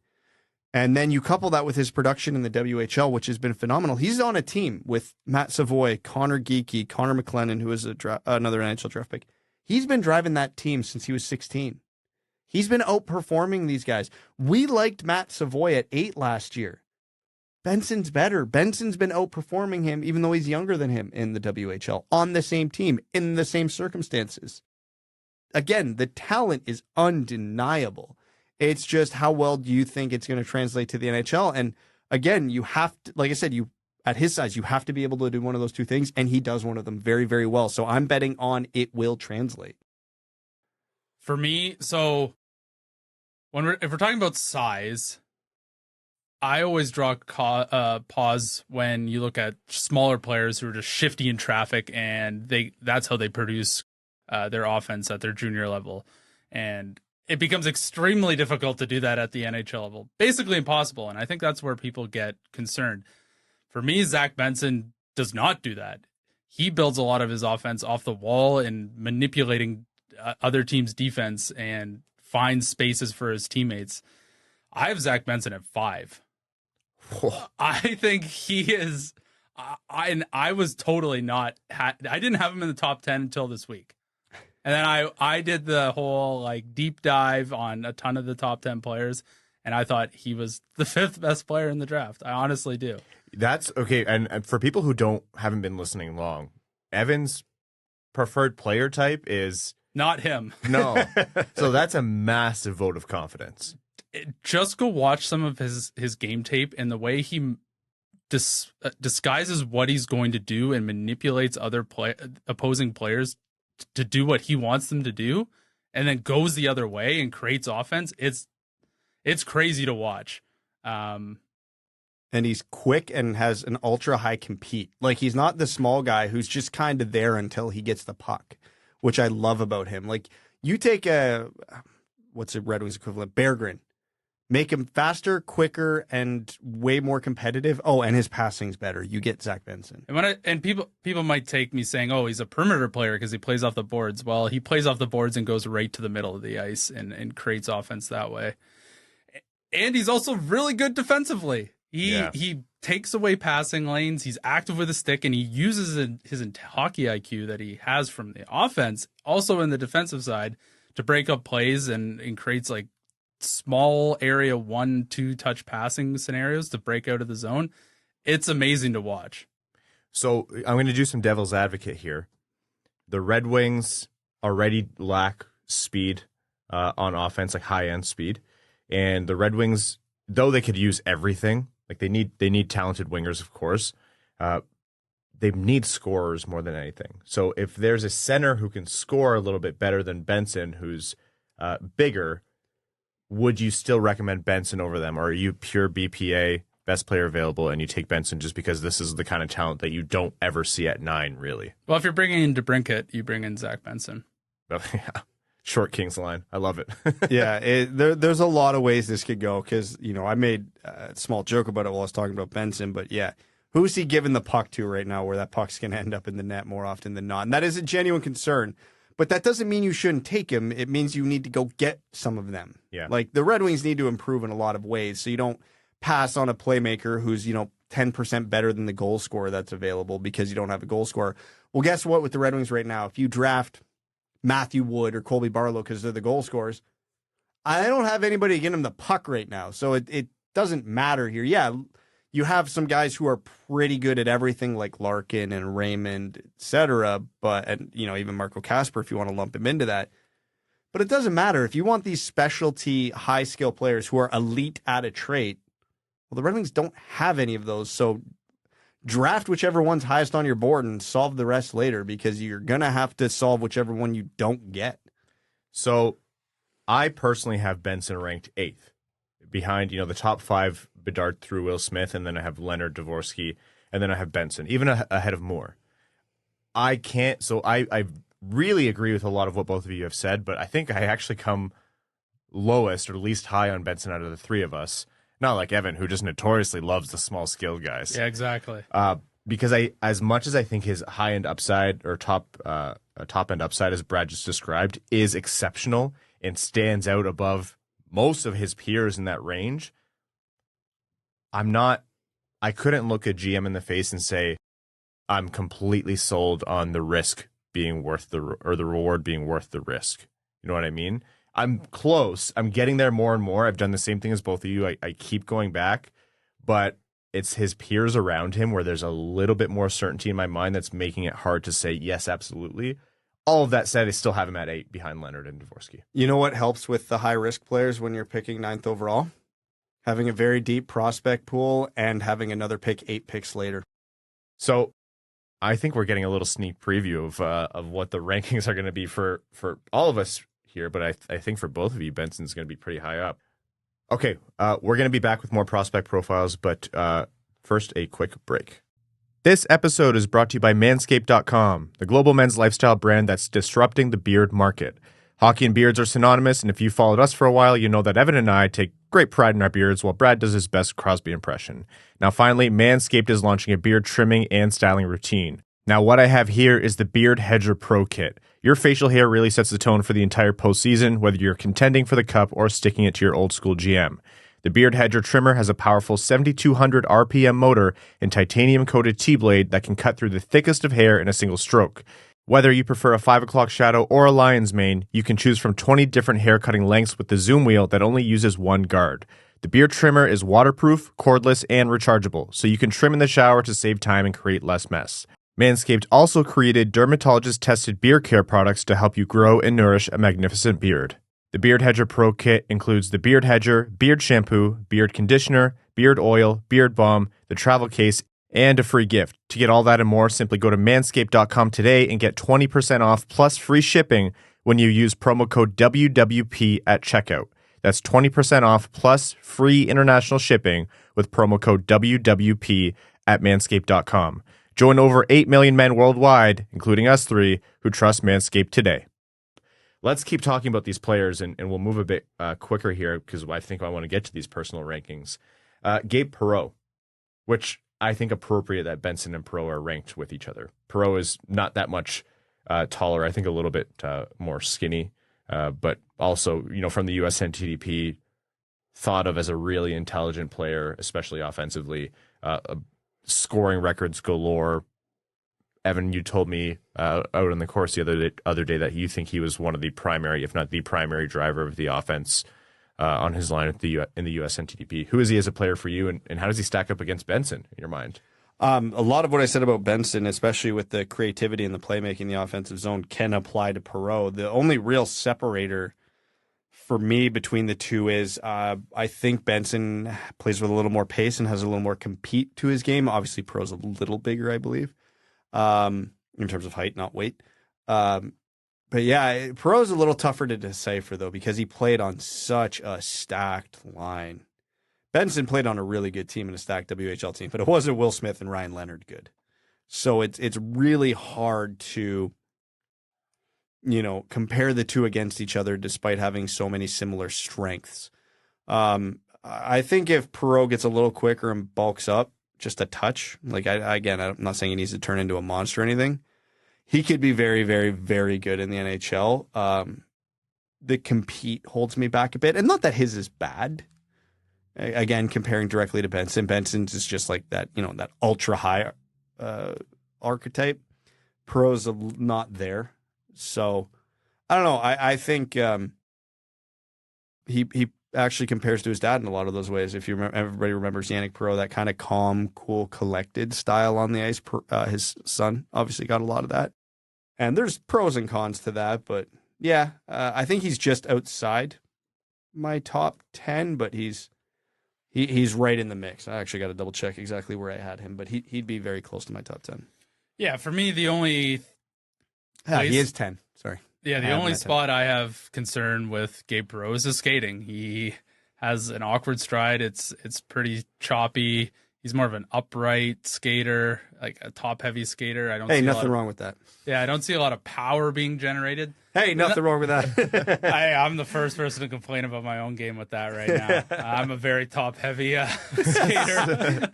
and then you couple that with his production in the WHL, which has been phenomenal. He's on a team with Matt Savoy, Connor Geekie, Connor McLennan, who is another NHL draft pick. He's been driving that team since he was 16. He's been outperforming these guys. We liked Matt Savoy at 8 last year. Benson's better. Benson's been outperforming him, even though he's younger than him in the WHL, on the same team, in the same circumstances. Again, the talent is undeniable. It's just how well do you think it's going to translate to the NHL? And again, you have to, like I said, at his size, you have to be able to do one of those two things, and he does one of them very, very well. So I'm betting on it will translate. For me, so if we're talking about size, I always draw pause when you look at smaller players who are just shifty in traffic, and that's how they produce their offense at their junior level. And it becomes extremely difficult to do that at the NHL level. Basically impossible, and I think that's where people get concerned. For me, Zach Benson does not do that. He builds a lot of his offense off the wall and manipulating other teams' defense and finds spaces for his teammates. I have Zach Benson at 5. I think he is. I was totally not. I didn't have him in the top 10 until this week, and then I did the whole like deep dive on a ton of the top 10 players, and I thought he was the 5th best player in the draft. I honestly do. That's okay. And for people who haven't been listening long, Evan's preferred player type is not him. No. So that's a massive vote of confidence. Just go watch some of his game tape, and the way he disguises what he's going to do and manipulates other opposing players to do what he wants them to do, and then goes the other way and creates offense. It's crazy to watch. And he's quick and has an ultra high compete. Like, he's not the small guy who's just kind of there until he gets the puck, which I love about him. Like, you take what's the Red Wings equivalent? Berggren. Make him faster, quicker, and way more competitive. Oh, and his passing's better. You get Zach Benson. And people might take me saying, oh, he's a perimeter player because he plays off the boards. Well, he plays off the boards and goes right to the middle of the ice and creates offense that way. And he's also really good defensively. He takes away passing lanes. He's active with a stick, and he uses his hockey IQ that he has from the offense, also in the defensive side, to break up plays and creates like small area 1-2 touch passing scenarios to break out of the zone. It's amazing to watch. So I'm going to do some devil's advocate here. The Red Wings already lack speed on offense, like high end speed, and the Red Wings, though they could use everything, like they need talented wingers, of course. They need scorers more than anything. So if there's a center who can score a little bit better than Benson, who's bigger, would you still recommend Benson over them? Or are you pure BPA, best player available, and you take Benson just because this is the kind of talent that you don't ever see at 9, really? Well, if you're bringing in DeBrincat, you bring in Zach Benson. Oh, yeah. Short Kings line. I love it. Yeah, there's a lot of ways this could go because, I made a small joke about it while I was talking about Benson, but yeah, who's he giving the puck to right now where that puck's going to end up in the net more often than not? And that is a genuine concern. But that doesn't mean you shouldn't take him. It means you need to go get some of them. Yeah. Like, the Red Wings need to improve in a lot of ways. So you don't pass on a playmaker who's, 10% better than the goal scorer that's available because you don't have a goal scorer. Well, guess what with the Red Wings right now? If you draft Matthew Wood or Colby Barlow because they're the goal scorers, I don't have anybody getting them the puck right now. So it doesn't matter here. Yeah, you have some guys who are pretty good at everything, like Larkin and Raymond, etc. And even Marco Kasper, if you want to lump him into that. But it doesn't matter. If you want these specialty, high-skill players who are elite at a trait, well, the Red Wings don't have any of those. So draft whichever one's highest on your board and solve the rest later, because you're going to have to solve whichever one you don't get. So I personally have Benson ranked 8th behind, the top 5, Bedard through Will Smith, and then I have Leonard, Dvorsky, and then I have Benson, even ahead of Moore. I really agree with a lot of what both of you have said, but I think I actually come lowest or least high on Benson out of the 3 of us. Not like Evan, who just notoriously loves the small skilled guys. Yeah, exactly. Because as much as I think his high end upside or top end upside, as Brad just described, is exceptional and stands out above most of his peers in that range, I couldn't look a GM in the face and say, I'm completely sold on the risk being worth the reward being worth the risk. You know what I mean? I'm close. I'm getting there more and more. I've done the same thing as both of you. I keep going back, but it's his peers around him where there's a little bit more certainty in my mind that's making it hard to say yes, absolutely. All of that said, I still have him at 8 behind Leonard and Dvorsky. You know what helps with the high-risk players when you're picking 9th overall? Having a very deep prospect pool and having another pick 8 picks later. So I think we're getting a little sneak preview of what the rankings are going to be for all of us here, but I think for both of you, Benson's going to be pretty high up. Okay, we're going to be back with more prospect profiles, but first, a quick break. This episode is brought to you by Manscaped.com, the global men's lifestyle brand that's disrupting the beard market. Hockey and beards are synonymous, and if you've followed us for a while, you know that Evan and I take great pride in our beards while Brad does his best Crosby impression. Now finally, Manscaped is launching a beard trimming and styling routine. Now what I have here is the Beard Hedger Pro Kit. Your facial hair really sets the tone for the entire postseason, whether you're contending for the cup or sticking it to your old school GM. The Beard Hedger trimmer has a powerful 7,200 RPM motor and titanium-coated T-blade that can cut through the thickest of hair in a single stroke. Whether you prefer a 5 o'clock shadow or a lion's mane, you can choose from 20 different hair cutting lengths with the zoom wheel that only uses one guard. The beard trimmer is waterproof, cordless, and rechargeable, so you can trim in the shower to save time and create less mess. Manscaped also created dermatologist-tested beard care products to help you grow and nourish a magnificent beard. The Beard Hedger Pro Kit includes the Beard Hedger, beard shampoo, beard conditioner, beard oil, beard balm, the travel case, and a free gift. To get all that and more, simply go to manscaped.com today and get 20% off plus free shipping when you use promo code WWP at checkout. That's 20% off plus free international shipping with promo code WWP at manscaped.com. Join over 8 million men worldwide, including us three, who trust Manscaped today. Let's keep talking about these players, and we'll move a bit quicker here because I think I want to get to these personal rankings. Gabe Perreault, which I think appropriate that Benson and Perreault are ranked with each other. Perreault is not that much taller. I think a little bit more skinny, but also, from the USNTDP, thought of as a really intelligent player, especially offensively. Scoring records galore. Evan, you told me out on the course the other day that you think he was one of the primary, if not the primary driver of the offense on his line in the USNTDP. Who is he as a player for you, and how does he stack up against Benson in your mind? A lot of what I said about Benson, especially with the creativity and the playmaking in the offensive zone, can apply to Perreault. The only real separator for me between the two is I think Benson plays with a little more pace and has a little more compete to his game. Obviously, Perreault's a little bigger, I believe. In terms of height, not weight. But yeah, Perreault's a little tougher to decipher, though, because he played on such a stacked line. Benson played on a really good team in a stacked WHL team, but it wasn't Will Smith and Ryan Leonard good. So it's really hard to, compare the two against each other despite having so many similar strengths. I think if Perreault gets a little quicker and bulks up, just a touch. I'm not saying he needs to turn into a monster or anything. He could be very, very, very good in the NHL. The compete holds me back a bit. And not that his is bad. Again, comparing directly to Benson. Benson's is just like that, that ultra high archetype. Perreault's not there. So, I don't know. I think he actually compares to his dad in a lot of those ways. If you remember, everybody remembers Yannick Perreault, that kind of calm, cool, collected style on the ice. His son obviously got a lot of that. And there's pros and cons to that, but yeah, I think he's just outside my top 10, but he's right in the mix. I actually got to double check exactly where I had him, but he'd be very close to my top 10. Yeah, for me, the only he is 10. Sorry. Yeah, the only spot I have concern with Gabe Perreault is his skating. He has an awkward stride. It's pretty choppy. He's more of an upright skater, like a top-heavy skater. Nothing wrong with that. Yeah, I don't see a lot of power being generated. Hey, nothing wrong with that. I'm the first person to complain about my own game with that right now. I'm a very top-heavy skater.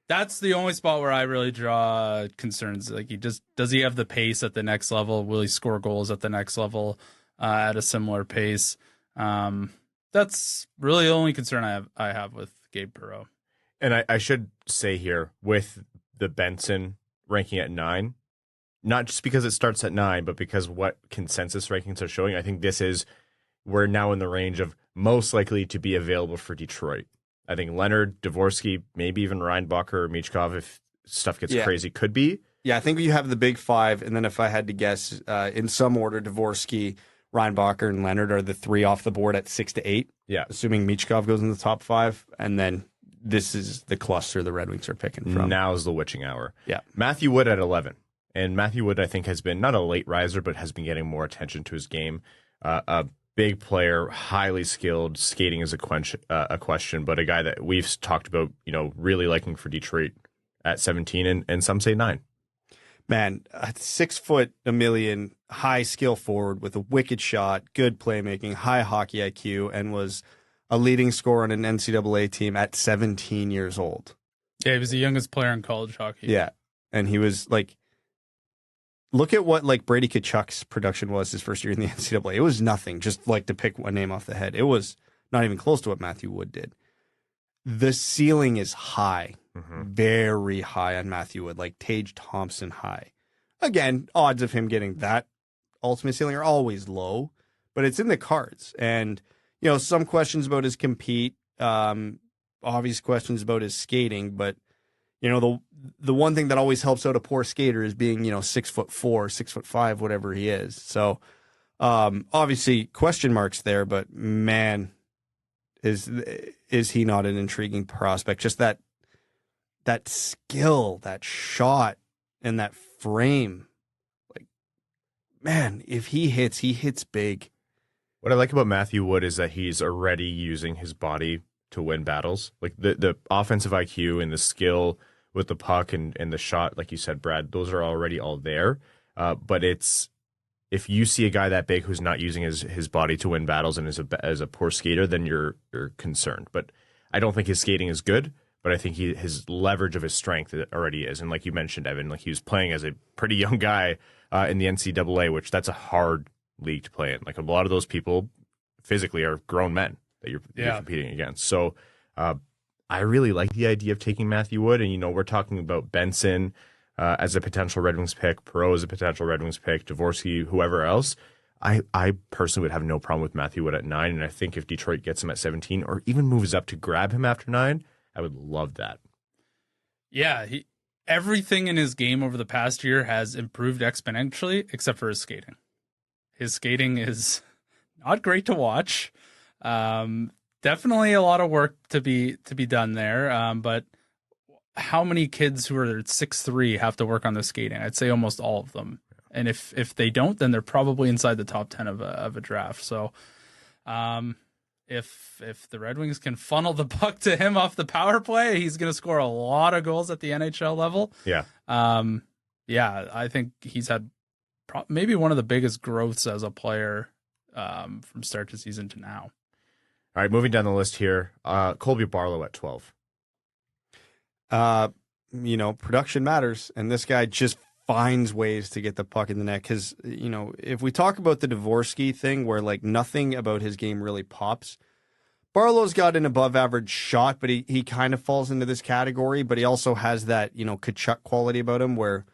That's the only spot where I really draw concerns. Like, does he have the pace at the next level? Will he score goals at the next level at a similar pace? That's really the only concern I have with Gabe Perreault. And I should say here, with the Benson ranking at 9, not just because it starts at 9, but because what consensus rankings are showing. I think we're now in the range of most likely to be available for Detroit. I think Leonard, Dvorsky, maybe even Reinbacher or Michkov, if stuff gets crazy, could be. Yeah, I think you have the big 5, and then if I had to guess, in some order, Dvorsky, Reinbacher, and Leonard are the 3 off the board at 6 to 8. Yeah. Assuming Michkov goes in the top 5, and then this is the cluster the Red Wings are picking from. Now's the witching hour. Yeah. Matthew Wood at 11. And Matthew Wood, I think, has been not a late riser, but has been getting more attention to his game. A big player, highly skilled. Skating is a question, but a guy that we've talked about, really liking for Detroit at 17, and some say 9. Man, 6 foot, a million, high skill forward with a wicked shot, good playmaking, high hockey IQ, and was a leading scorer on an NCAA team at 17 years old. Yeah, he was the youngest player in college hockey. Yeah, and he was like, look at what like Brady Tkachuk's production was his first year in the NCAA. It was nothing, just like to pick one name off the head. It was not even close to what Matthew Wood did. The ceiling is high, very high on Matthew Wood, like Tage Thompson high. Again, odds of him getting that ultimate ceiling are always low, but it's in the cards. And, some questions about his compete, obvious questions about his skating, but, the one thing that always helps out a poor skater is being, 6'4", 6'5", whatever he is. So, obviously question marks there, but man, is he not an intriguing prospect? Just that skill, that shot, and that frame. Like, man, if he hits big. What I like about Matthew Wood is that he's already using his body to win battles. Like the offensive IQ and the skill with the puck and the shot, like you said, Brad, those are already all there. But if you see a guy that big who's not using his body to win battles and is a poor skater, then you're concerned. But I don't think his skating is good, but I think his leverage of his strength already is. And like you mentioned, Evan, like he was playing as a pretty young guy in the NCAA, which that's a hard league to play in. Like a lot of those people physically are grown men that you're competing against. So I really like the idea of taking Matthew Wood. And, we're talking about Benson as a potential Red Wings pick, Perreault as a potential Red Wings pick, Dvorsky, whoever else. I personally would have no problem with Matthew Wood at 9. And I think if Detroit gets him at 17 or even moves up to grab him after 9, I would love that. Yeah, everything in his game over the past year has improved exponentially, except for his skating. His skating is not great to watch. Definitely a lot of work to be done there. But how many kids who are 6'3" have to work on the skating? I'd say almost all of them. And if they don't, then they're probably inside the top 10 of a draft. So, if the Red Wings can funnel the puck to him off the power play, he's going to score a lot of goals at the NHL level. Yeah. I think he's had maybe one of the biggest growths as a player from start to season to now. All right, moving down the list here, Colby Barlow at 12. Production matters, and this guy just finds ways to get the puck in the net. Because, if we talk about the Dvorsky thing where, like, nothing about his game really pops, Barlow's got an above-average shot, but he kind of falls into this category. But he also has that, Tkachuk quality about him where,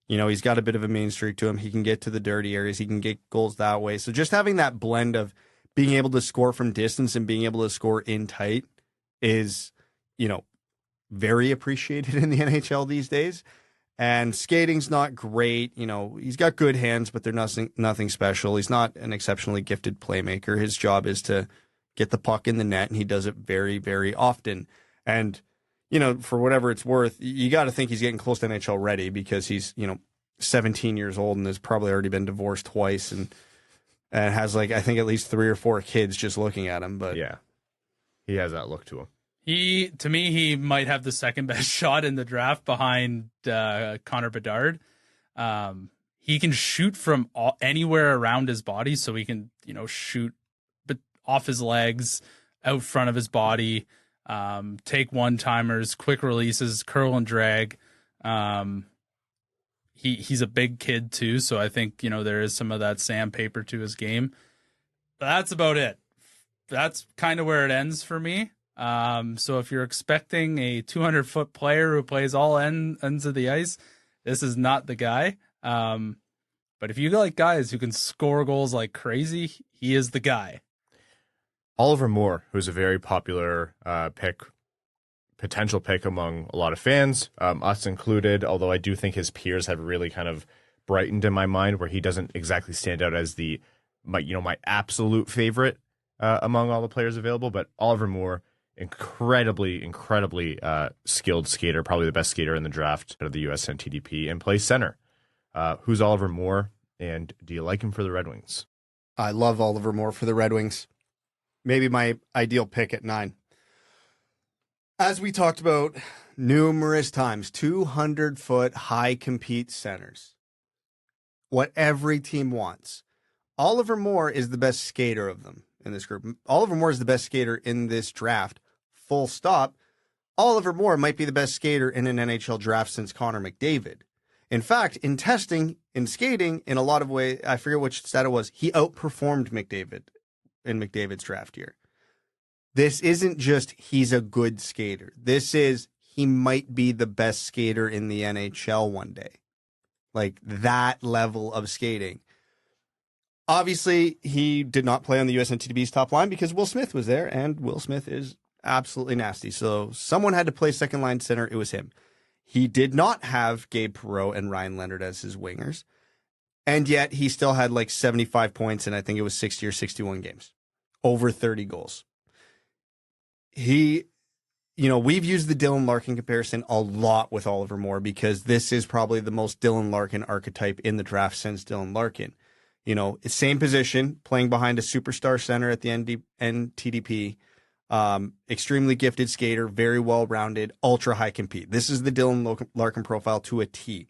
he's got a bit of a main streak to him. He can get to the dirty areas. He can get goals that way. So just having that blend of being able to score from distance and being able to score in tight is, very appreciated in the NHL these days. And skating's not great. He's got good hands, but they're nothing special. He's not an exceptionally gifted playmaker. His job is to get the puck in the net, and he does it very, very often. And, for whatever it's worth, you got to think he's getting close to NHL ready because he's, 17 years old and has probably already been divorced twice and has, I think at least 3 or 4 kids just looking at him. But yeah, he has that look to him. To me, he might have the second best shot in the draft behind Connor Bedard. He can shoot from anywhere around his body, so he can, shoot off his legs, out front of his body, take one-timers, quick releases, curl and drag. He's a big kid too, so I think, there is some of that sandpaper to his game. But that's about it. That's kind of where it ends for me. So if you're expecting a 200-foot player who plays all ends of the ice, this is not the guy. But if you like guys who can score goals like crazy, he is the guy. Oliver Moore, who's a very popular potential pick among a lot of fans, us included, although I do think his peers have really kind of brightened in my mind, where he doesn't exactly stand out as my absolute favorite among all the players available. But Oliver Moore, incredibly skilled skater, probably the best skater in the draft out of the USN TDP, and plays center. Who's Oliver Moore, and do you like him for the Red Wings? I love Oliver Moore for the Red Wings. Maybe my ideal pick at 9. As we talked about numerous times, 200-foot high compete centers. What every team wants. Oliver Moore is the best skater of them in this group. Oliver Moore is the best skater in this draft. Full stop. Oliver Moore might be the best skater in an NHL draft since Connor McDavid. In fact, in testing, in skating, in a lot of ways, I forget which stat it was, he outperformed McDavid in McDavid's draft year. This isn't just he's a good skater. This is he might be the best skater in the NHL one day. Like that level of skating. Obviously, he did not play on the USNTDB's top line because Will Smith was there, and Will Smith is absolutely nasty. So someone had to play second line center. It was him. He did not have Gabe Perreault and Ryan Leonard as his wingers, and yet he still had like 75 points, and I think it was 60 or 61 games, over 30 goals. We've used the Dylan Larkin comparison a lot with Oliver Moore because this is probably the most Dylan Larkin archetype in the draft since Dylan Larkin. Same position, playing behind a superstar center at the NTDP. Extremely gifted skater, very well-rounded, ultra-high compete. This is the Dylan Larkin profile to a T.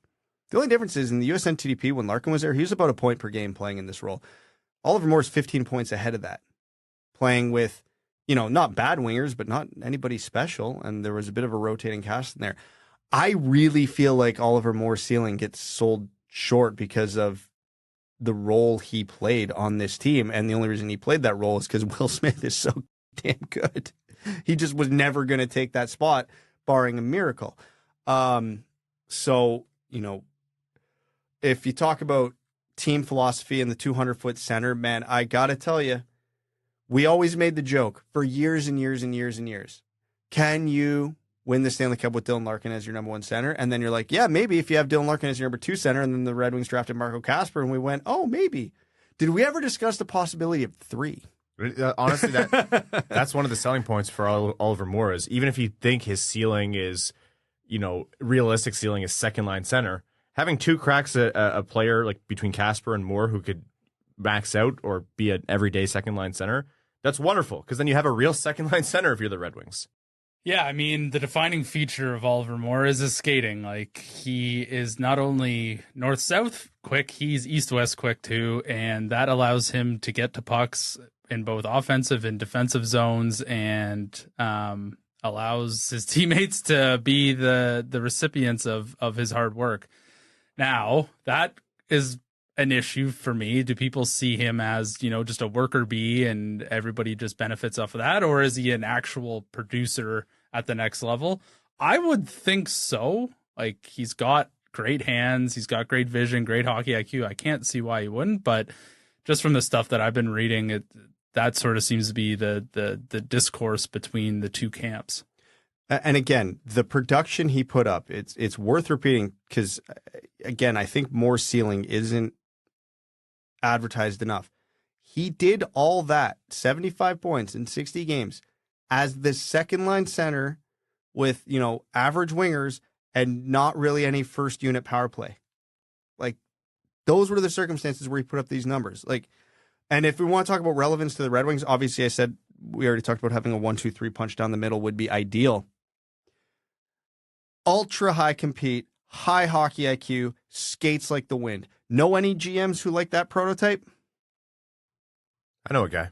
The only difference is in the USN TDP, when Larkin was there, he was about a point per game playing in this role. Oliver Moore's 15 points ahead of that, playing with, not bad wingers, but not anybody special, and there was a bit of a rotating cast in there. I really feel like Oliver Moore's ceiling gets sold short because of the role he played on this team, and the only reason he played that role is because Will Smith is so damn good. He just was never going to take that spot, barring a miracle. If you talk about team philosophy in the 200-foot center, man, I got to tell you, we always made the joke for years and years and years and years. Can you win the Stanley Cup with Dylan Larkin as your number one center? And then you're like, yeah, maybe if you have Dylan Larkin as your number two center, and then the Red Wings drafted Marco Kasper, and we went, oh, maybe. Did we ever discuss the possibility of 3? Honestly, that's one of the selling points for Oliver Moore is even if you think his ceiling is, realistic ceiling is second line center, having 2 cracks at a player like between Kasper and Moore who could max out or be an everyday second line center, that's wonderful because then you have a real second line center if you're the Red Wings. Yeah, I mean, the defining feature of Oliver Moore is his skating. Like, he is not only north-south quick, he's east-west quick too, and that allows him to get to pucks in both offensive and defensive zones, and allows his teammates to be the recipients of his hard work. Now, that is an issue for me. Do people see him as, just a worker bee and everybody just benefits off of that? Or is he an actual producer at the next level? I would think so. Like, he's got great hands. He's got great vision, great hockey IQ. I can't see why he wouldn't, but just from the stuff that I've been reading, that sort of seems to be the discourse between the two camps. And again, the production he put up, it's worth repeating because, again, I think Moore's ceiling isn't advertised enough. He did all that, 75 points in 60 games, as the second line center with, average wingers and not really any first unit power play. Like, those were the circumstances where he put up these numbers. Like, and if we want to talk about relevance to the Red Wings, obviously I said we already talked about having a 1-2-3 punch down the middle would be ideal. Ultra high compete, high hockey IQ, skates like the wind. Know any GMs who like that prototype? I know a guy.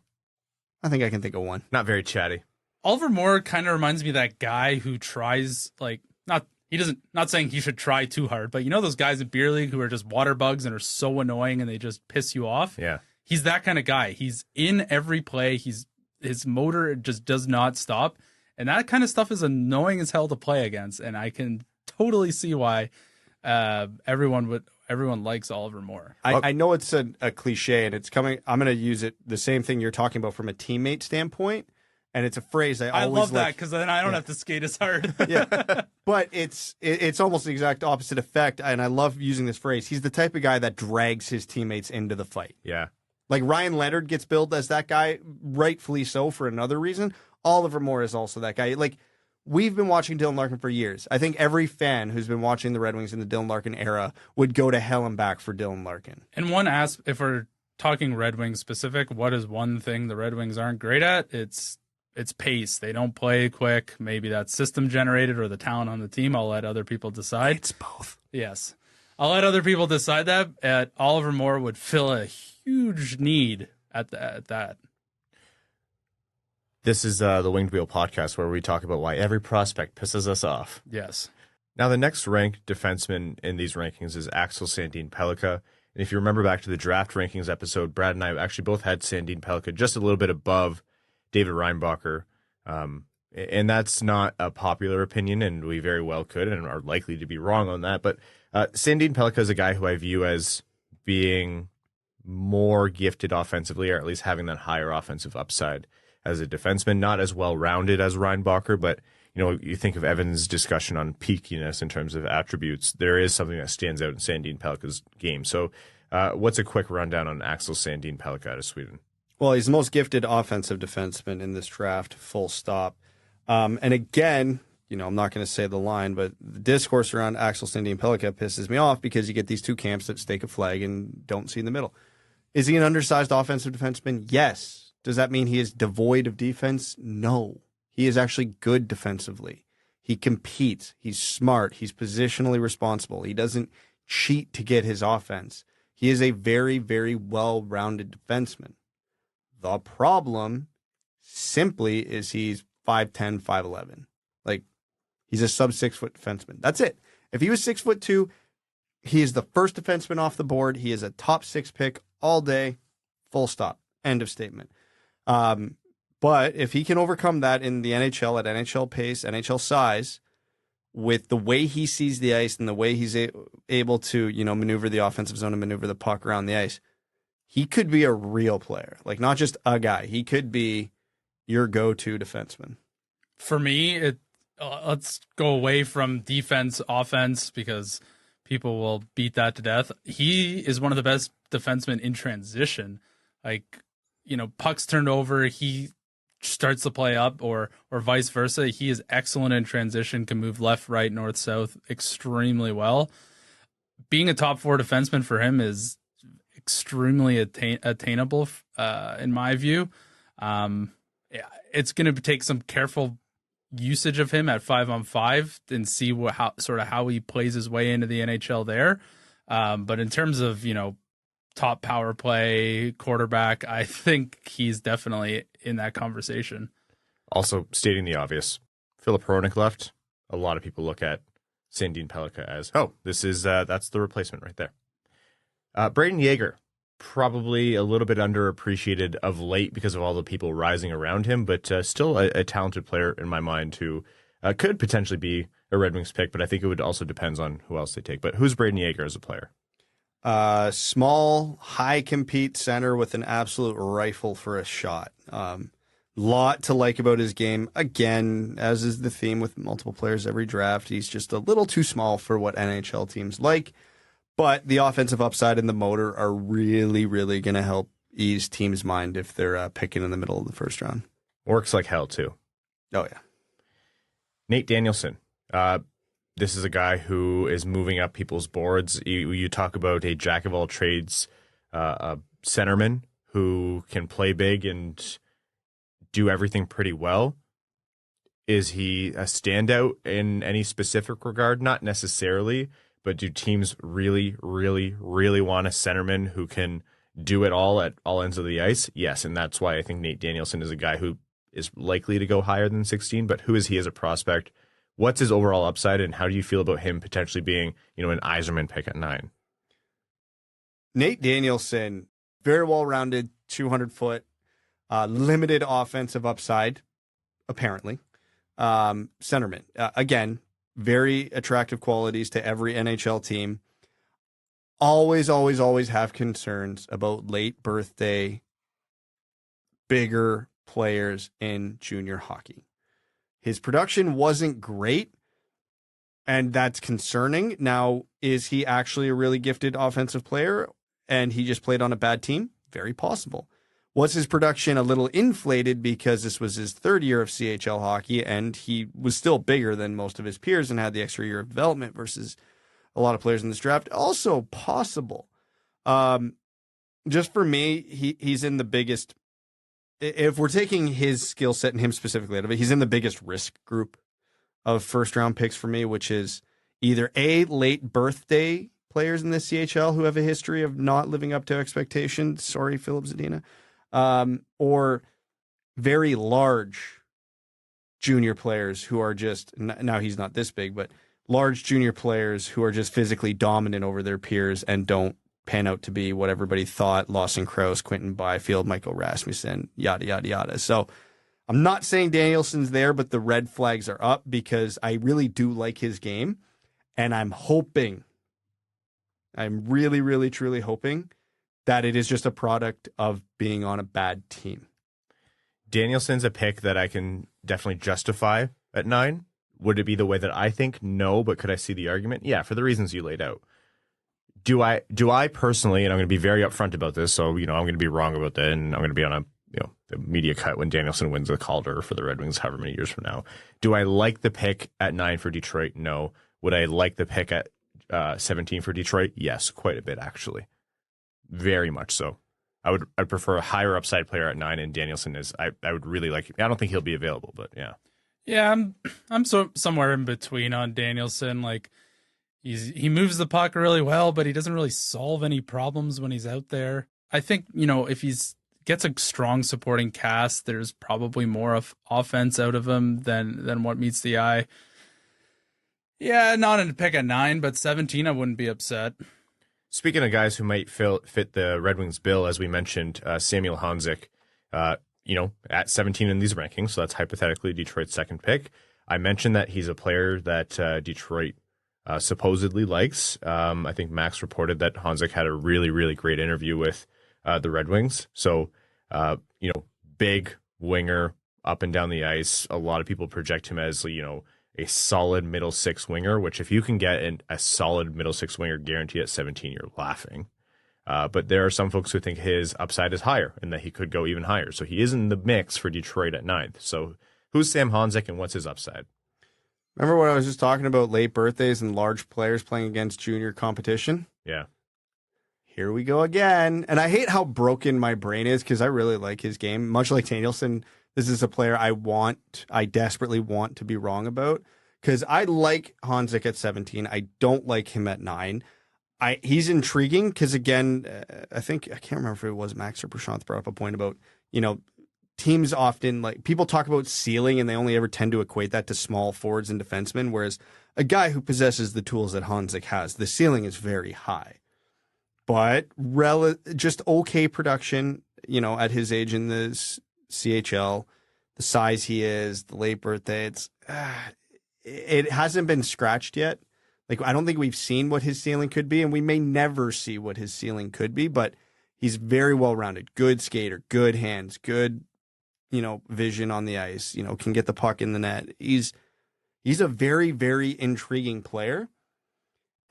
I think I can think of one. Not very chatty. Oliver Moore kind of reminds me of that guy who tries, not saying he should try too hard, but those guys in beer league who are just water bugs and are so annoying and they just piss you off? Yeah. He's that kind of guy. He's in every play. His motor just does not stop. And that kind of stuff is annoying as hell to play against. And I can totally see why everyone would, everyone likes Oliver Moore. I know it's a cliche, and it's coming. I'm going to use it the same thing you're talking about from a teammate standpoint, and it's a phrase I always love that because then I don't have to skate as hard. Yeah, but it's almost the exact opposite effect, and I love using this phrase. He's the type of guy that drags his teammates into the fight. Yeah. Like Ryan Leonard gets billed as that guy, rightfully so for another reason. Oliver Moore is also that guy. Like, we've been watching Dylan Larkin for years. I think every fan who's been watching the Red Wings in the Dylan Larkin era would go to hell and back for Dylan Larkin. And if we're talking Red Wings specific, what is one thing the Red Wings aren't great at? It's pace. They don't play quick. Maybe that's system generated or the talent on the team. I'll let other people decide. It's both. Yes. I'll let other people decide that. Oliver Moore would fill a huge need at that. This is the Winged Wheel podcast where we talk about why every prospect pisses us off. Yes. Now, the next ranked defenseman in these rankings is Axel Sandin-Pellikka. And if you remember back to the draft rankings episode, Brad and I actually both had Sandin-Pellikka just a little bit above David Reinbacher. And that's not a popular opinion, and we very well could and are likely to be wrong on that. But Sandin-Pellikka is a guy who I view as being more gifted offensively, or at least having that higher offensive upside as a defenseman. Not as well-rounded as Reinbacher, but you think of Evan's discussion on peakiness in terms of attributes. There is something that stands out in Sandin-Pellikka's game. So what's a quick rundown on Axel Sandin-Pellikka out of Sweden? Well, he's the most gifted offensive defenseman in this draft, full stop. And again, I'm not going to say the line, but the discourse around Axel Sandin-Pellikka pisses me off because you get these two camps that stake a flag and don't see in the middle. Is he an undersized offensive defenseman? Yes. Does that mean he is devoid of defense? No. He is actually good defensively. He competes. He's smart. He's positionally responsible. He doesn't cheat to get his offense. He is a very, very well-rounded defenseman. The problem simply is he's 5'10", 5'11". Like, he's a sub-6 foot defenseman. That's it. If he was 6'2", he is the first defenseman off the board. He is a top 6 pick all day. Full stop. End of statement. But if he can overcome that in the NHL at NHL pace, NHL size, with the way he sees the ice and the way he's able to, maneuver the offensive zone and maneuver the puck around the ice, he could be a real player. Like, not just a guy. He could be your go-to defenseman. For me, let's go away from defense, offense, because people will beat that to death. He is one of the best defensemen in transition. Like, pucks turned over, he starts to play up, or vice versa. He is excellent in transition, can move left, right, north, south extremely well. Being a top 4 defenseman for him is extremely attainable, in my view. It's going to take some careful usage of him at 5-on-5 and see how he plays his way into the NHL there. But in terms of, top power play quarterback, I think he's definitely in that conversation. Also, stating the obvious, Filip Hronek left. A lot of people look at Sandin-Pellikka as, that's the replacement right there. Braden Yeager, probably a little bit underappreciated of late because of all the people rising around him, but still a talented player in my mind who could potentially be a Red Wings pick, but I think it would also depends on who else they take. But who's Braden Yeager as a player? Small, high compete center with an absolute rifle for a shot. Lot to like about his game. Again, as is the theme with multiple players every draft, he's just a little too small for what NHL teams like. But the offensive upside and the motor are really, really going to help ease teams' mind if they're picking in the middle of the first round. Works like hell, too. Oh, yeah. Nate Danielson. This is a guy who is moving up people's boards. You talk about a jack-of-all-trades centerman who can play big and do everything pretty well. Is he a standout in any specific regard? Not necessarily, but do teams really, really, really want a centerman who can do it all at all ends of the ice? Yes, and that's why I think Nate Danielson is a guy who is likely to go higher than 16, but who is he as a prospect? What's his overall upside, and how do you feel about him potentially being, an Yzerman pick at 9? Nate Danielson, very well-rounded, 200-foot, limited offensive upside, apparently. Centerman. Again, very attractive qualities to every NHL team. always, always, always have concerns about late birthday, bigger players in junior hockey. His production wasn't great, and that's concerning. Now, is he actually a really gifted offensive player and he just played on a bad team? Very possible. Was his production a little inflated because this was his third year of CHL hockey and he was still bigger than most of his peers and had the extra year of development versus a lot of players in this draft? Also possible. Just for me, he's in the biggest... If we're taking his skill set and him specifically out of it, he's in the biggest risk group of first-round picks for me, which is either A, late birthday players in the CHL who have a history of not living up to expectations. Sorry, Philip Zadina. Or very large junior players who are just, now he's not this big, but large junior players who are just physically dominant over their peers and don't pan out to be what everybody thought: Lawson Krause, Quentin Byfield, Michael Rasmussen, yada, yada, yada. So I'm not saying Danielson's there, but the red flags are up because I really do like his game. And I'm really, really, truly hoping that it is just a product of being on a bad team. Danielson's a pick that I can definitely justify at 9. Would it be the way that I think? No, but could I see the argument? Yeah, for the reasons you laid out. Do I personally, and I'm going to be very upfront about this, so I'm going to be wrong about that, and I'm going to be on a the media cut when Danielson wins the Calder for the Red Wings however many years from now. Do I like the pick at 9 for Detroit? No. Would I like the pick at 17 for Detroit? Yes, quite a bit actually. Very much so. I'd prefer a higher upside player at 9, and Danielson is. I would really like him. I don't think he'll be available, but yeah. Yeah, I'm somewhere in between on Danielson. Like he moves the puck really well, but he doesn't really solve any problems when he's out there. I think if he's gets a strong supporting cast, there's probably more of offense out of him than what meets the eye. Yeah, not in a pick at 9, but 17, I wouldn't be upset. Speaking of guys who might fit the Red Wings bill, as we mentioned, Samuel Honzik, at 17 in these rankings, so that's hypothetically Detroit's second pick. I mentioned that he's a player that Detroit supposedly likes. I think Max reported that Honzik had a really, really great interview with the Red Wings. So, big winger up and down the ice. A lot of people project him as, a solid middle six winger, which if you can get a solid middle six winger guaranteed at 17, you're laughing. But there are some folks who think his upside is higher and that he could go even higher. So he is in the mix for Detroit at 9th. So who's Sam Honzik and what's his upside? Remember what I was just talking about, late birthdays and large players playing against junior competition? Yeah. Here we go again. And I hate how broken my brain is because I really like his game. Much like Danielson, this is a player I desperately want to be wrong about because I like Honzik at 17. I don't like him at 9. He's intriguing because, again, I can't remember if it was Max or Prashant brought up a point about, teams often, people talk about ceiling and they only ever tend to equate that to small forwards and defensemen, whereas a guy who possesses the tools that Honzik has, the ceiling is very high. But just okay production, at his age in the CHL, the size he is, the late birthday, it hasn't been scratched yet. I don't think we've seen what his ceiling could be, and we may never see what his ceiling could be, but he's very well-rounded, good skater, good hands, good, vision on the ice, can get the puck in the net. He's a very, very intriguing player,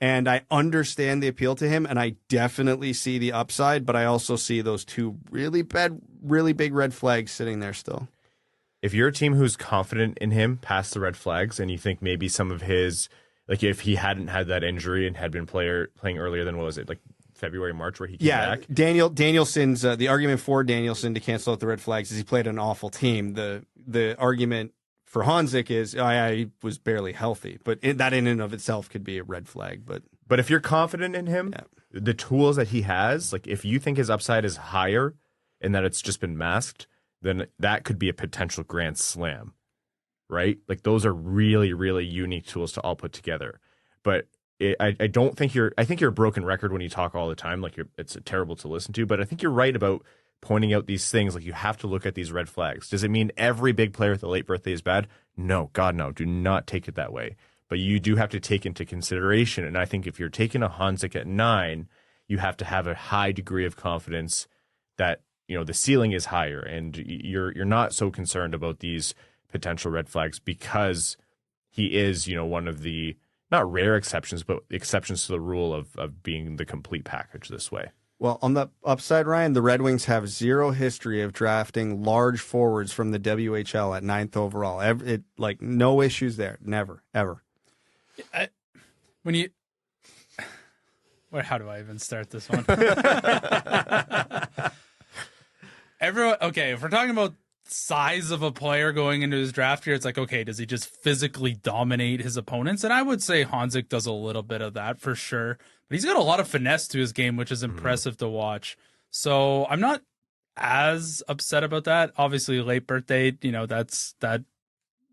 and I understand the appeal to him, and I definitely see the upside, but I also see those two really big red flags sitting there still. If you're a team who's confident in him past the red flags, and you think maybe some of his, if he hadn't had that injury and had been playing earlier than, what was it, February, March, where he came back? Danielson's the argument for Danielson to cancel out the red flags is he played an awful team. The argument for Honzik is he was barely healthy, but that in and of itself could be a red flag. But if you're confident in him, the tools that he has, if you think his upside is higher and that it's just been masked, then that could be a potential grand slam, right? Those are really, really unique tools to all put together. But I don't think I think you're a broken record when you talk all the time. It's terrible to listen to, but I think you're right about pointing out these things. You have to look at these red flags. Does it mean every big player with a late birthday is bad? No, God, no. Do not take it that way. But you do have to take into consideration. And I think if you're taking a Honzik at 9 you have to have a high degree of confidence that, you know, the ceiling is higher, and you're not so concerned about these potential red flags because he is, you know, one of the not rare exceptions, but exceptions to the rule of being the complete package this way. Well, on the upside, Ryan, the Red Wings have zero history of drafting large forwards from the WHL at 9th overall. No issues there. Never, ever. How do I even start this one? Okay, if we're talking about size of a player going into his draft year, it's like, okay, does he just physically dominate his opponents? And I would say Honzek does a little bit of that for sure, but he's got a lot of finesse to his game, which is impressive to watch. So I'm not as upset about that. Obviously, late birthday, you know, that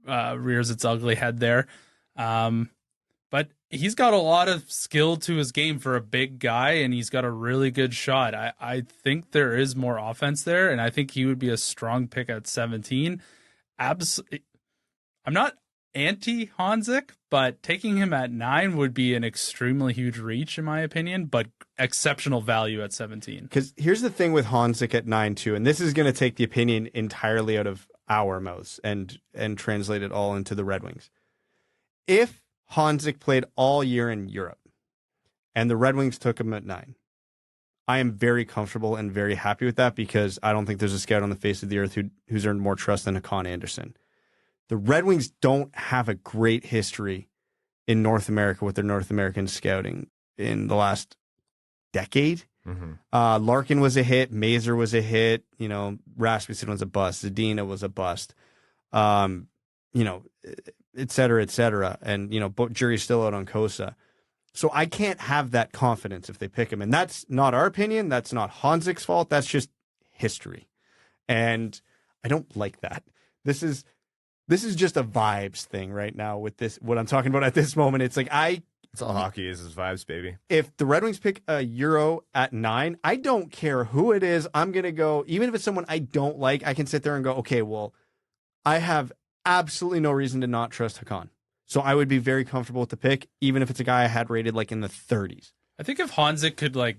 rears its ugly head there. But he's got a lot of skill to his game for a big guy, and he's got a really good shot. I think there is more offense there, and I think he would be a strong pick at 17. I'm not anti-Honzek, but taking him at 9 would be an extremely huge reach, in my opinion, but exceptional value at 17. Because here's the thing with Honzek at 9, too, and this is going to take the opinion entirely out of our mouths and translate it all into the Red Wings. If Honzek played all year in Europe and the Red Wings took him at 9, I am very comfortable and very happy with that, because I don't think there's a scout on the face of the earth who's earned more trust than Hakan Andersson. The Red Wings don't have a great history in North America with their North American scouting in the last decade. Mm-hmm. Larkin was a hit. Mazur was a hit. You know, Rasmussen was a bust. Zadina was a bust. You know, et cetera, et cetera. And, you know, jury's still out on Kosa. So I can't have that confidence if they pick him. And that's not our opinion. That's not Honzek's fault. That's just history. And I don't like that. This is just a vibes thing right now with this, what I'm talking about at this moment. It's like, it's all hockey is vibes, baby. If the Red Wings pick a Euro at 9, I don't care who it is. I'm going to go, even if it's someone I don't like, I can sit there and go, okay, well, I have absolutely no reason to not trust Hakan. So I would be very comfortable with the pick, even if it's a guy I had rated like in the 30s. I think if Honzek could like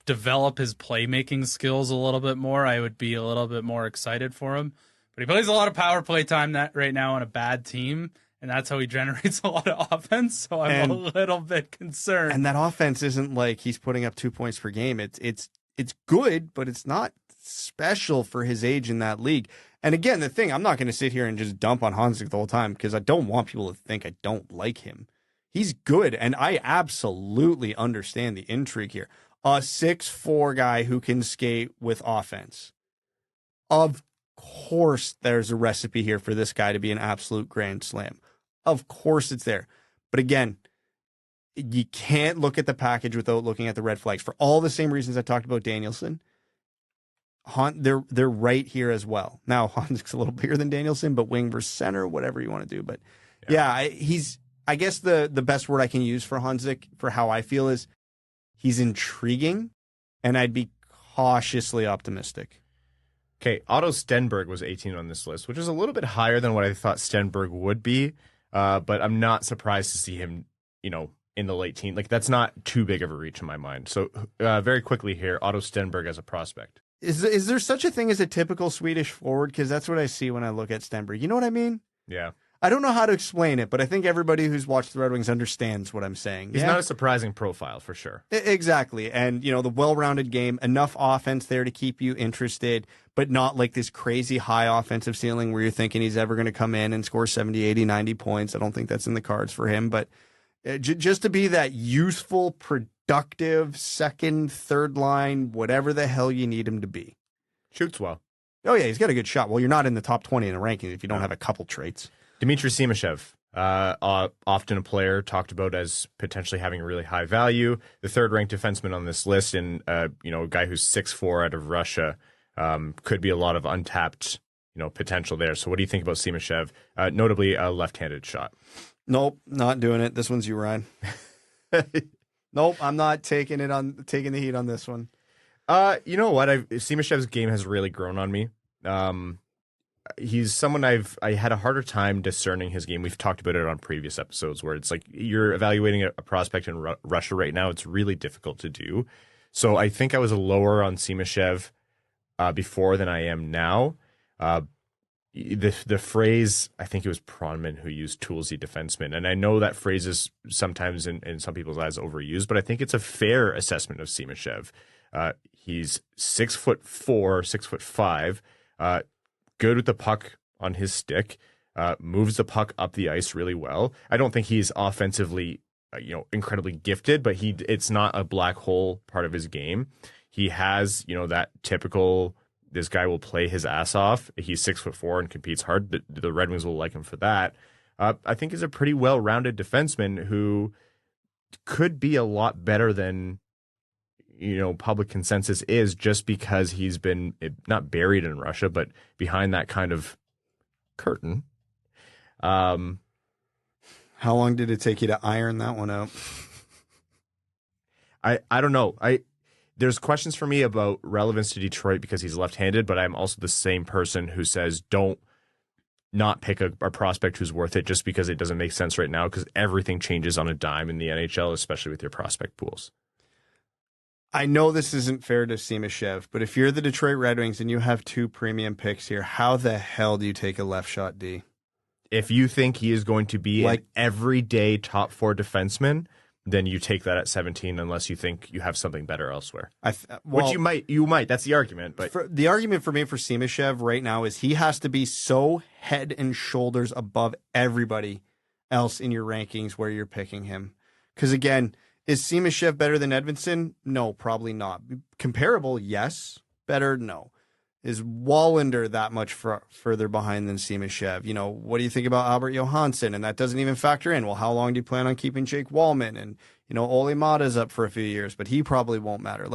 develop his playmaking skills a little bit more, I would be a little bit more excited for him. But he plays a lot of power play time right now on a bad team, and that's how he generates a lot of offense. So I'm a little bit concerned. And that offense isn't like he's putting up 2 points per game. It's good, but it's not special for his age in that league. And again, the thing, I'm not going to sit here and just dump on Honzek the whole time, because I don't want people to think I don't like him. He's good, and I absolutely understand the intrigue here. A 6'4" guy who can skate with offense. Of course there's a recipe here for this guy to be an absolute grand slam. Of course it's there. But again, you can't look at the package without looking at the red flags. For all the same reasons I talked about Danielson, they're right here as well. Now, Honzek's a little bigger than Danielson, but wing versus center, whatever you want to do. But yeah, I guess the best word I can use for Honzek, for how I feel, is he's intriguing, and I'd be cautiously optimistic. Okay, Otto Stenberg was 18 on this list, which is a little bit higher than what I thought Stenberg would be. But I'm not surprised to see him, you know, in the late teens. Like, that's not too big of a reach in my mind. So very quickly here, Otto Stenberg as a prospect. Is there such a thing as a typical Swedish forward? Because that's what I see when I look at Stenberg. You know what I mean? Yeah. I don't know how to explain it, but I think everybody who's watched the Red Wings understands what I'm saying. He's not a surprising profile, for sure. Exactly. And, you know, the well-rounded game, enough offense there to keep you interested, but not like this crazy high offensive ceiling where you're thinking he's ever going to come in and score 70, 80, 90 points. I don't think that's in the cards for him. But just to be that useful, productive, second, third line, whatever the hell you need him to be. Shoots well. Oh, yeah, he's got a good shot. Well, you're not in the top 20 in the rankings if you don't have a couple traits. Dmitry Simashev, often a player talked about as potentially having a really high value. The third-ranked defenseman on this list, and you know, a guy who's 6'4" out of Russia, could be a lot of untapped, you know, potential there. So, what do you think about Simashev? Notably, a left-handed shot. Nope, not doing it. This one's you, Ryan. Nope, I'm not taking the heat on this one. You know what? Simashev's game has really grown on me. He's someone I had a harder time discerning his game. We've talked about it on previous episodes where it's like you're evaluating a prospect in Russia right now. It's really difficult to do. So I think I was lower on Simashev before than I am now. The phrase, I think it was Pronman who used toolsy defenseman. And I know that phrase is sometimes in some people's eyes overused, but I think it's a fair assessment of Simashev. He's 6'4", 6'5", good with the puck on his stick, moves the puck up the ice really well. I don't think he's offensively, incredibly gifted, but it's not a black hole part of his game. He has, that typical, this guy will play his ass off. He's 6'4" and competes hard. The Red Wings will like him for that. I think he's a pretty well-rounded defenseman who could be a lot better than, public consensus is, just because he's been not buried in Russia, but behind that kind of curtain. How long did it take you to iron that one out? I don't know. There's questions for me about relevance to Detroit because he's left-handed, but I'm also the same person who says don't not pick a prospect who's worth it just because it doesn't make sense right now, because everything changes on a dime in the NHL, especially with your prospect pools. I know this isn't fair to Simashev, but if you're the Detroit Red Wings and you have 2 premium picks here, how the hell do you take a left shot D? If you think he is going to be an everyday top 4 defenseman, then you take that at 17, unless you think you have something better elsewhere. Which you might. That's the argument. But the argument for me for Simashev right now is he has to be so head and shoulders above everybody else in your rankings where you're picking him. Because again, is Simashev better than Edvinsson? No, probably not. Comparable, yes. Better, no. Is Wallander that much further behind than Simashev? What do you think about Albert Johansson? And that doesn't even factor in. Well, how long do you plan on keeping Jake Wallman? And, Ole Mata's up for a few years, but he probably won't matter.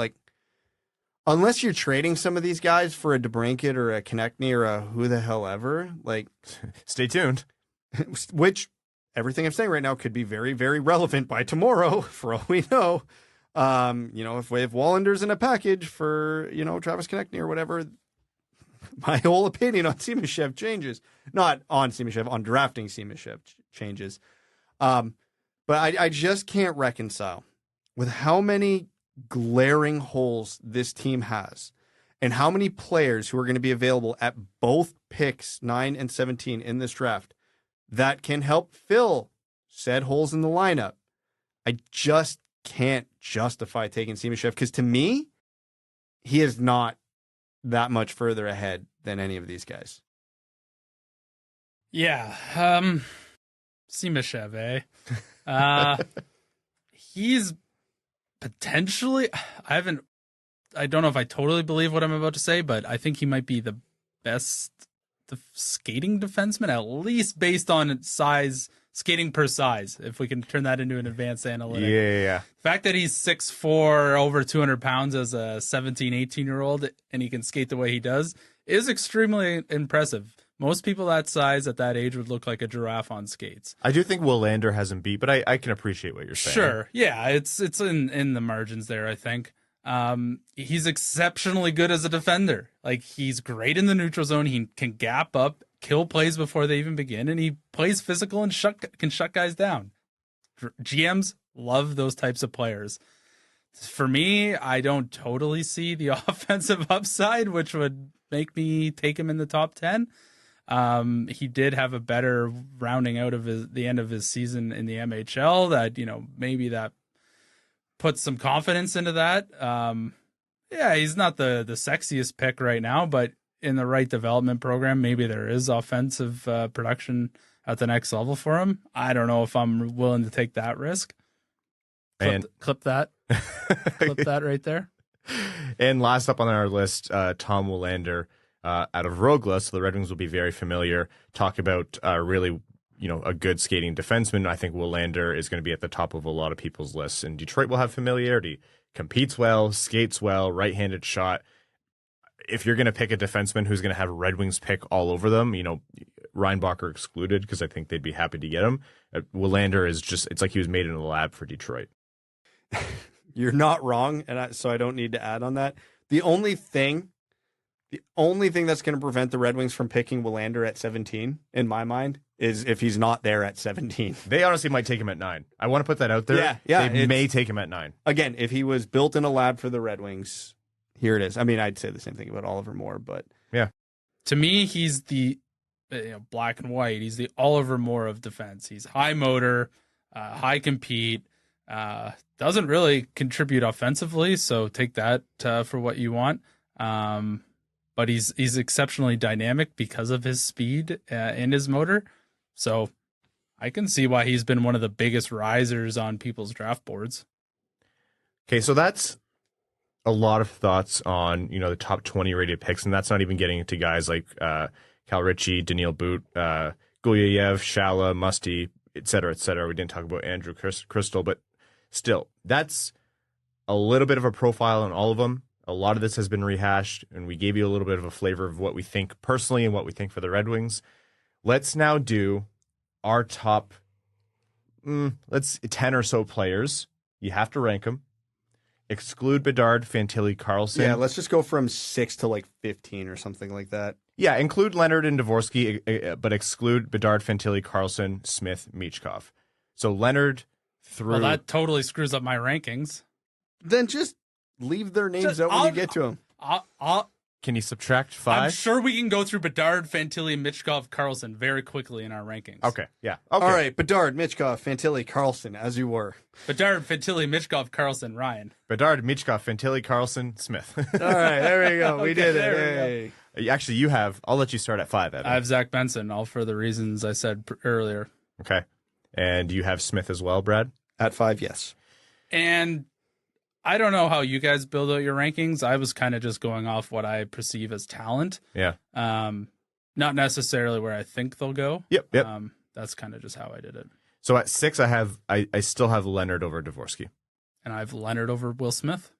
Unless you're trading some of these guys for a DeBrincat or a Konecny or a who the hell ever, stay tuned. Which everything I'm saying right now could be very, very relevant by tomorrow, for all we know. If Wallander's in a package for, Travis Konecny or whatever, my whole opinion on Simashev changes. Not on Simashev, on drafting Simashev changes. But I just can't reconcile with how many glaring holes this team has and how many players who are going to be available at both picks 9 and 17 in this draft that can help fill said holes in the lineup. I just can't justify taking Simashev because to me, he is not that much further ahead than any of these guys. Yeah. Simashev, he's potentially, I don't know if I totally believe what I'm about to say, but I think he might be the best skating defenseman, at least based on size, skating per size, if we can turn that into an advanced analytic. Yeah. The fact that he's 6'4", over 200 pounds as a 17, 18-year-old, and he can skate the way he does, is extremely impressive. Most people that size at that age would look like a giraffe on skates. I do think Willander has him beat, but I can appreciate what you're saying. Sure. Yeah, it's in the margins there, I think. He's exceptionally good as a defender. He's great in the neutral zone. He can gap up, kill plays before they even begin, and he plays physical and can shut guys down. GMs love those types of players. For me, I don't totally see the offensive upside, which would make me take him in the top 10. He did have a better rounding out of the end of his season in the MHL that, maybe that puts some confidence into that. Yeah, he's not the sexiest pick right now, but in the right development program, maybe there is offensive production at the next level for him. I don't know if I'm willing to take that risk. Clip that. Clip that right there. And last up on our list, Tom Willander out of Rogla. So the Red Wings will be very familiar. Talk about really, a good skating defenseman. I think Willander is going to be at the top of a lot of people's lists. And Detroit will have familiarity. Competes well, skates well, right-handed shot. If you're going to pick a defenseman who's going to have Red Wings pick all over them, Reinbacher excluded because I think they'd be happy to get him. Willander is it's like he was made in a lab for Detroit. You're not wrong, and so I don't need to add on that. The only thing The only thing that's going to prevent the Red Wings from picking Willander at 17, in my mind, is if he's not there at 17. They honestly might take him at 9. I want to put that out there. Yeah, they may take him at 9. Again, if he was built in a lab for the Red Wings, here it is. I mean, I'd say the same thing about Oliver Moore, but yeah, to me, he's the black and white. He's the Oliver Moore of defense. He's high motor, high compete, doesn't really contribute offensively. So take that for what you want. But he's exceptionally dynamic because of his speed and his motor. So I can see why he's been one of the biggest risers on people's draft boards. Okay, so that's a lot of thoughts on, the top 20 rated picks, and that's not even getting into guys like Cal Ritchie, Daniil Boot, Gulyayev, Shala, Musty, et cetera, et cetera. We didn't talk about Andrew Crystal, but still, that's a little bit of a profile on all of them. A lot of this has been rehashed, and we gave you a little bit of a flavor of what we think personally and what we think for the Red Wings. Let's now do our top, 10 or so players. You have to rank them. Exclude Bedard, Fantilli, Karlsson. yeah, let's just go from 6 to like 15 or something like that. Yeah, include Leonard and Dvorsky, but exclude Bedard, Fantilli, Karlsson, Smith, Michkov. So Leonard through... Well, that totally screws up my rankings. Then just leave their names out when you get to them. Can you subtract 5? I'm sure we can go through Bedard, Fantilli, Michkov, Karlsson very quickly in our rankings. Okay, yeah. Okay. All right, Bedard, Michkov, Fantilli, Karlsson, as you were. Bedard, Fantilli, Michkov, Karlsson, Ryan. Bedard, Michkov, Fantilli, Karlsson, Smith. All right, there we go. We did it. Hey. Actually, I'll let you start at 5, Evan. I have Zach Benson, all for the reasons I said earlier. Okay. And you have Smith as well, Brad? At 5, yes. And I don't know how you guys build out your rankings. I was kind of just going off what I perceive as talent. Yeah. Not necessarily where I think they'll go. Yep. That's kind of just how I did it. So at 6, I still have Leonard over Dvorsky. And I have Leonard over Will Smith.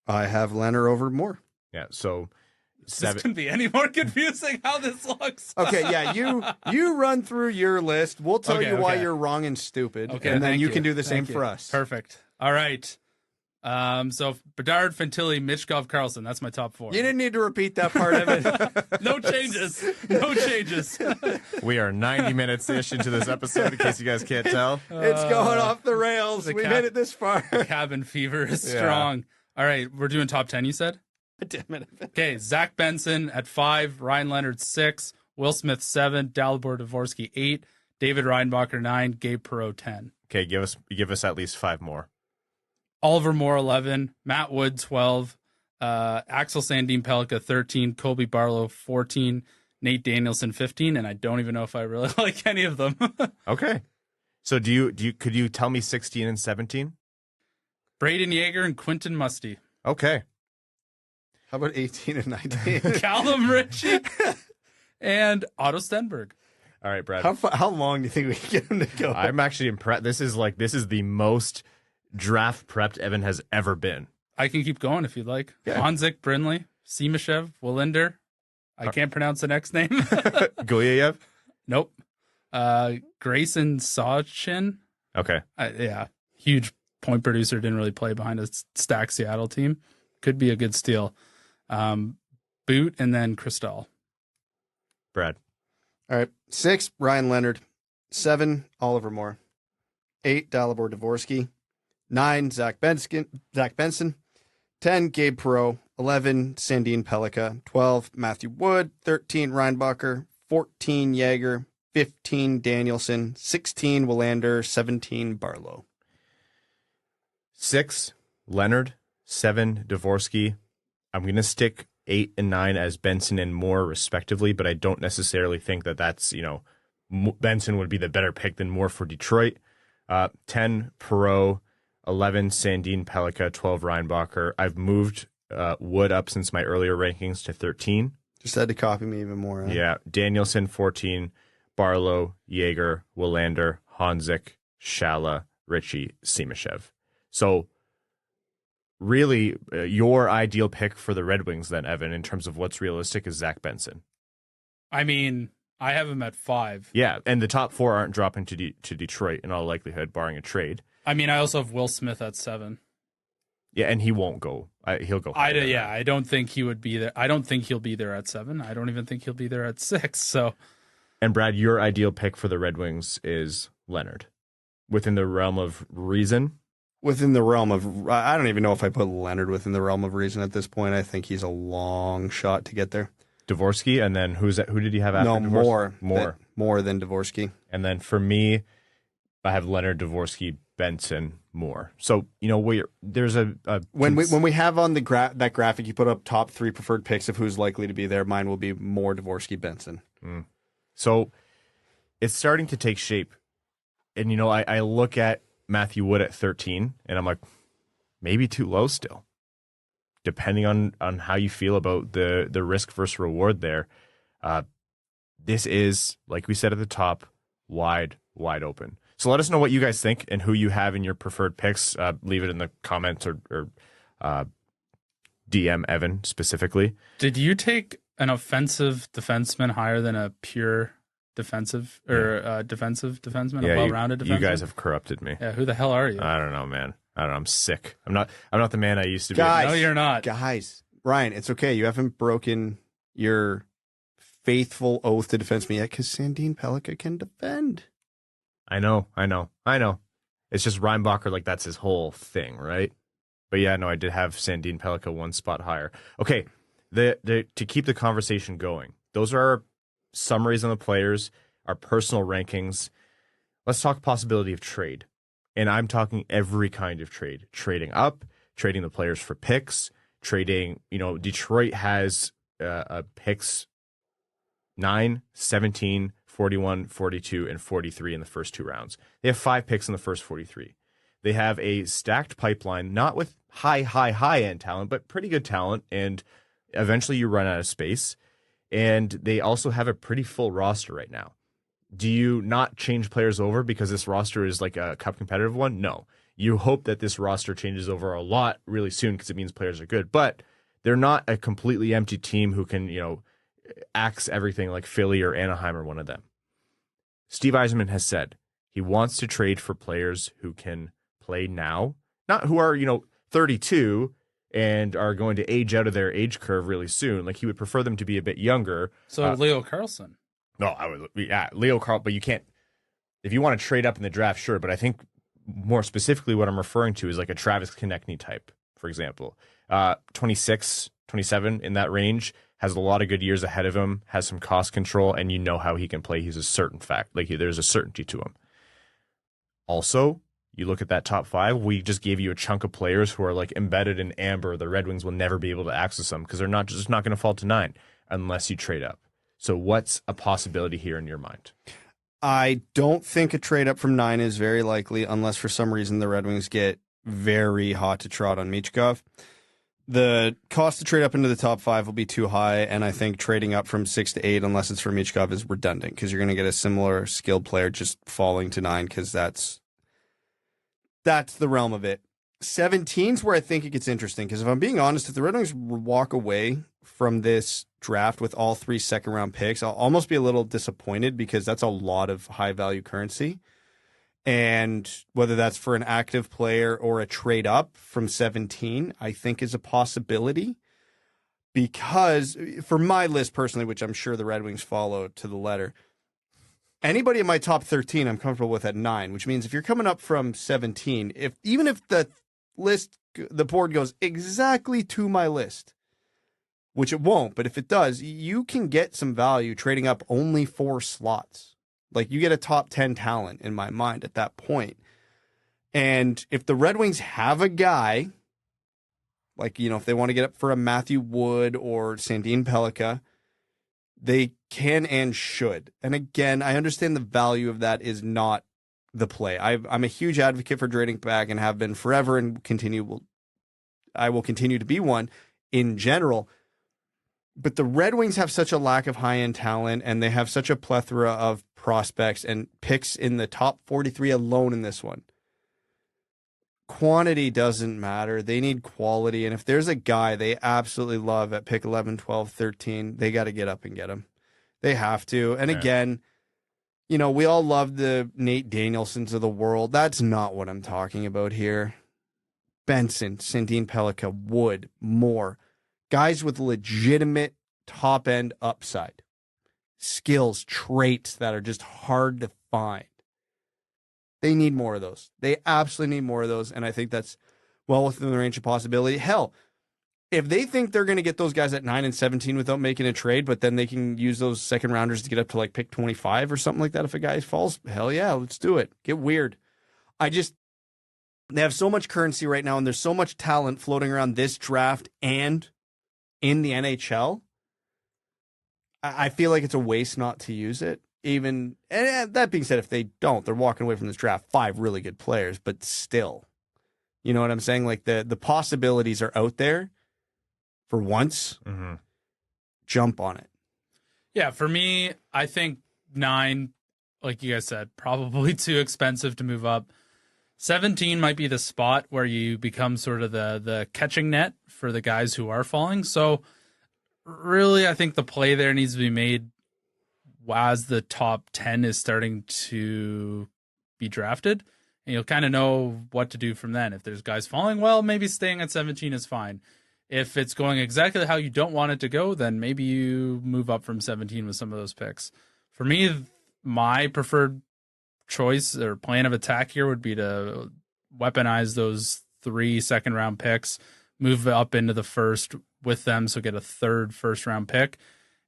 I have Leonard over Moore. Yeah, so 7. This couldn't be any more confusing how this looks. Okay, yeah, you run through your list. We'll tell you why you're wrong and stupid. Okay, and then you can do the same for us. Perfect. All right. So Bedard, Fantilli, Michkov, Karlsson. That's my top 4. You didn't need to repeat that part of it. No changes. No changes. We are 90 minutes-ish into this episode, in case you guys can't tell. It's going off the rails. We made it this far. Cabin fever is strong. All right, we're doing top 10, you said? Damn it. Okay, Zach Benson at 5, Ryan Leonard 6, Will Smith 7, Dalibor Dvorsky 8, David Reinbacher 9, Gabe Perreault 10. Okay, give us at least 5 more. Oliver Moore 11, Matt Wood 12, Axel Sandin Pellikka 13, Colby Barlow 14, Nate Danielson 15, and I don't even know if I really like any of them. Okay. So could you tell me 16 and 17? Braden Yeager and Quentin Musty. Okay. How about 18 and 19? Callum Ritchie and Otto Stenberg. All right, Brad. How long do you think we can get him to go? I'm actually impressed. This is the most draft prepped Evan has ever been. I can keep going if you'd like. Yeah. Honzik, Brindley, Simashev, Willander. I can't pronounce the next name. Gulyayev? Nope. Grayson Sawchin. Okay. Yeah. Huge point producer. Didn't really play behind a stacked Seattle team. Could be a good steal. Boot and then Crystal. Brad. All right. 6, Ryan Leonard. 7, Oliver Moore. 8, Dalibor Dvorsky. 9, Zach Benson. 10, Gabe Perreault. 11, Sandin Pellikka. 12, Matthew Wood. 13, Reinbacher. 14, Yeager. 15, Danielson. 16, Willander. 17, Barlow. 6, Leonard. 7, Dvorsky. I'm going to stick 8 and 9 as Benson and Moore, respectively, but I don't necessarily think that's, Benson would be the better pick than Moore for Detroit. 10, Perreault. 11, Sandin Pellikka. 12, Reinbacher. I've moved Wood up since my earlier rankings to 13. Just had to copy me even more. Huh? Yeah. Danielson, 14. Barlow, Yeager, Willander, Honzik, Shala, Ritchie, Simashev. So really, your ideal pick for the Red Wings then, Evan, in terms of what's realistic, is Zach Benson. I mean, I have him at 5. Yeah, and the top 4 aren't dropping to Detroit in all likelihood, barring a trade. I mean, I also have Will Smith at 7. Yeah, and he won't go. He'll go. I don't think he would be there. I don't think he'll be there at 7. I don't even think he'll be there at 6. So, and Brad, your ideal pick for the Red Wings is Leonard, within the realm of reason. Within the realm of, I don't even know if I put Leonard within the realm of reason at this point. I think he's a long shot to get there. Dvorsky, and then who did he have after? No, Dvorsky? more than Dvorsky. And then for me, I have Leonard, Dvorsky, Benson, Moore. So there's a when we have on the that graphic you put up top 3 preferred picks of who's likely to be there, mine will be Moore, Dvorsky, Benson. So it's starting to take shape, and I look at Matthew Wood at 13, and I'm like, maybe too low still, depending on how you feel about the risk versus reward there. This is, like we said at the top, wide open. So let us know what you guys think and who you have in your preferred picks. Leave it in the comments or DM Evan specifically. Did you take an offensive defenseman higher than a pure defensive or defensive defenseman, a well-rounded defenseman? You guys have corrupted me. Yeah, who the hell are you? I don't know, man. I don't know. I'm sick. I'm not the man I used to be. Guys, no, you're not. Guys, Ryan, it's okay. You haven't broken your faithful oath to defense me yet because Sandin Pellikka can defend. I know. It's just Reinbacher, like that's his whole thing, right? But yeah, no, I did have Sandin Pellikka 1 spot higher. Okay, to keep the conversation going, those are our summaries on the players, our personal rankings. Let's talk possibility of trade. And I'm talking every kind of trade. Trading up, trading the players for picks, trading, Detroit has picks 9, 17, 41, 42, and 43 in the first 2 rounds. They have 5 picks in the first 43. They have a stacked pipeline, not with high-end talent, but pretty good talent, and eventually you run out of space. And they also have a pretty full roster right now. Do you not change players over because this roster is like a cup competitive one? No. You hope that this roster changes over a lot really soon because it means players are good. But they're not a completely empty team who can, axe everything like Philly or Anaheim or one of them. Steve Yzerman has said he wants to trade for players who can play now, not who are, 32 and are going to age out of their age curve really soon. Like he would prefer them to be a bit younger. So Leo Carlson. No, I would. Yeah, Leo Carl. But you can't. If you want to trade up in the draft, sure. But I think more specifically, what I'm referring to is like a Travis Konecny type, for example. 26, 27 in that range, has a lot of good years ahead of him, has some cost control, and you know how he can play. He's a certain fact. Like there's a certainty to him. Also, you look at that top 5. We just gave you a chunk of players who are like embedded in amber. The Red Wings will never be able to access them because they're not going to fall to 9 unless you trade up. So what's a possibility here in your mind? I don't think a trade up from 9 is very likely unless for some reason the Red Wings get very hot to trot on Michkov. The cost to trade up into the top 5 will be too high, and I think trading up from 6 to 8, unless it's for Michkov, is redundant because you're going to get a similar skilled player just falling to 9 because that's the realm of it. 17's where I think it gets interesting because if I'm being honest, if the Red Wings walk away from this draft with all 3 second-round picks, I'll almost be a little disappointed because that's a lot of high-value currency. And whether that's for an active player or a trade up from 17, I think is a possibility. Because for my list personally, which I'm sure the Red Wings follow to the letter, anybody in my top 13 I'm comfortable with at 9, which means if you're coming up from 17, even if the board goes exactly to my list, which it won't, but if it does, you can get some value trading up only 4 slots. Like you get a top 10 talent in my mind at that point. And if the Red Wings have a guy, like, if they want to get up for a Matthew Wood or Sandin Pellikka, they can and should. And again, I understand the value of that is not the play. I'm a huge advocate for trading back and have been forever and I will continue to be one in general. But the Red Wings have such a lack of high-end talent, and they have such a plethora of prospects and picks in the top 43 alone in this one. Quantity doesn't matter. They need quality, and if there's a guy they absolutely love at pick 11, 12, 13, they got to get up and get him. They have to. And again, we all love the Nate Danielsons of the world. That's not what I'm talking about here. Benson, Sandin Pellikka, Wood, Moore, guys with legitimate top-end upside, skills, traits that are just hard to find. They need more of those. They absolutely need more of those, and I think that's well within the range of possibility. Hell, if they think they're going to get those guys at 9 and 17 without making a trade, but then they can use those second rounders to get up to like pick 25 or something like that if a guy falls, hell yeah, let's do it. Get weird. They have so much currency right now, and there's so much talent floating around this draft and in the NHL. I feel like it's a waste not to use it. Even, and that being said, if they don't, they're walking away from this draft 5 really good players, but still, you know what I'm saying? Like the possibilities are out there for once. Mm-hmm. Jump on it. Yeah, for me, I think 9, like you guys said, probably too expensive to move up. 17 might be the spot where you become sort of the catching net for the guys who are falling. So really, I think the play there needs to be made as the top 10 is starting to be drafted, and you'll kind of know what to do from then. If there's guys falling, well, maybe staying at 17 is fine. If it's going exactly how you don't want it to go, then maybe you move up from 17 with some of those picks. For me, my preferred choice or plan of attack here would be to weaponize those 3 second-round picks, move up into the first with them, so get a 3rd first-round pick,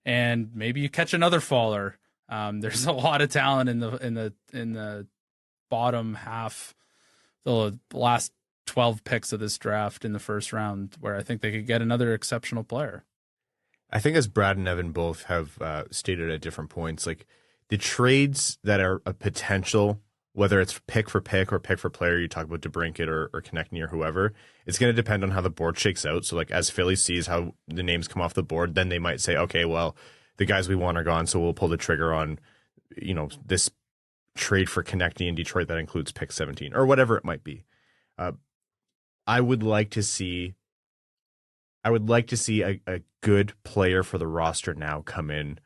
and maybe you catch another faller. There's a lot of talent in the bottom half, the last 12 picks of this draft in the first round, where I think they could get another exceptional player. I think as Brad and Evan both have stated at different points, like the trades that are a potential, whether it's pick for pick or pick for player, you talk about DeBrincat or Konecny or whoever, it's going to depend on how the board shakes out. So like as Philly sees how the names come off the board, then they might say, okay, well, the guys we want are gone, so we'll pull the trigger on, this trade for Konecny in Detroit that includes pick 17 or whatever it might be. I would like to see a good player for the roster now come in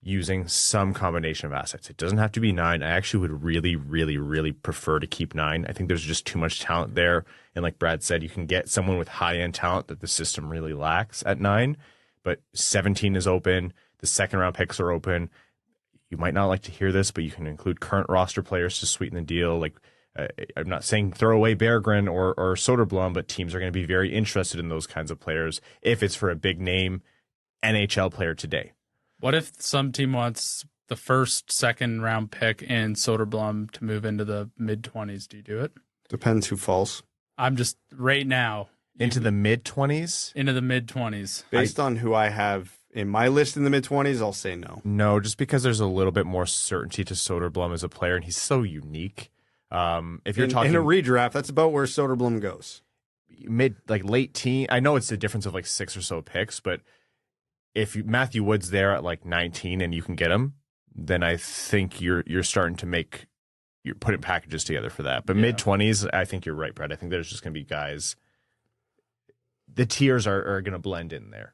using some combination of assets. It doesn't have to be 9. I actually would really, really, really prefer to keep 9. I think there's just too much talent there. And like Brad said, you can get someone with high-end talent that the system really lacks at 9. But 17 is open. The second-round picks are open. You might not like to hear this, but you can include current roster players to sweeten the deal. Like I'm not saying throw away Berggren or Soderblom, but teams are going to be very interested in those kinds of players if it's for a big-name NHL player today. What if some team wants the first, second-round pick in Soderblom to move into the mid-20s? Do you do it? Depends who falls. I'm just right now. Into the mid-20s? Into the mid-20s. Based on who I have in my list in the mid-20s, I'll say no. No, just because there's a little bit more certainty to Soderblom as a player, and he's so unique. If you're talking in a redraft, that's about where Soderblom goes. Late teen. I know it's a difference of like 6 or so picks, but if Matthew Wood's there at like 19 and you can get him, then I think you're starting to you're putting packages together for that. But mid-20s, I think you're right, Brad. I think there's just going to be guys. The tiers are going to blend in there.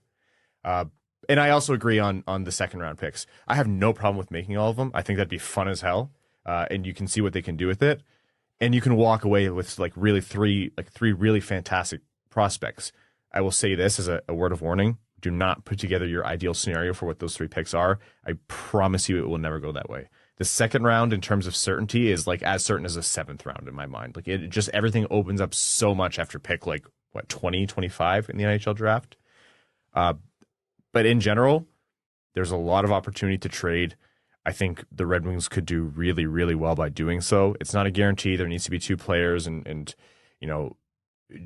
And I also agree on the second round picks. I have no problem with making all of them. I think that'd be fun as hell. And you can see what they can do with it. And you can walk away with like really three really fantastic prospects. I will say this as a word of warning. Do not put together your ideal scenario for what those 3 picks are. I promise you it will never go that way. The second round in terms of certainty is like as certain as the 7th round in my mind. Like it just everything opens up so much after pick 20, 25 in the NHL draft. But in general, there's a lot of opportunity to trade. I think the Red Wings could do really, really well by doing so. It's not a guarantee. There needs to be 2 players and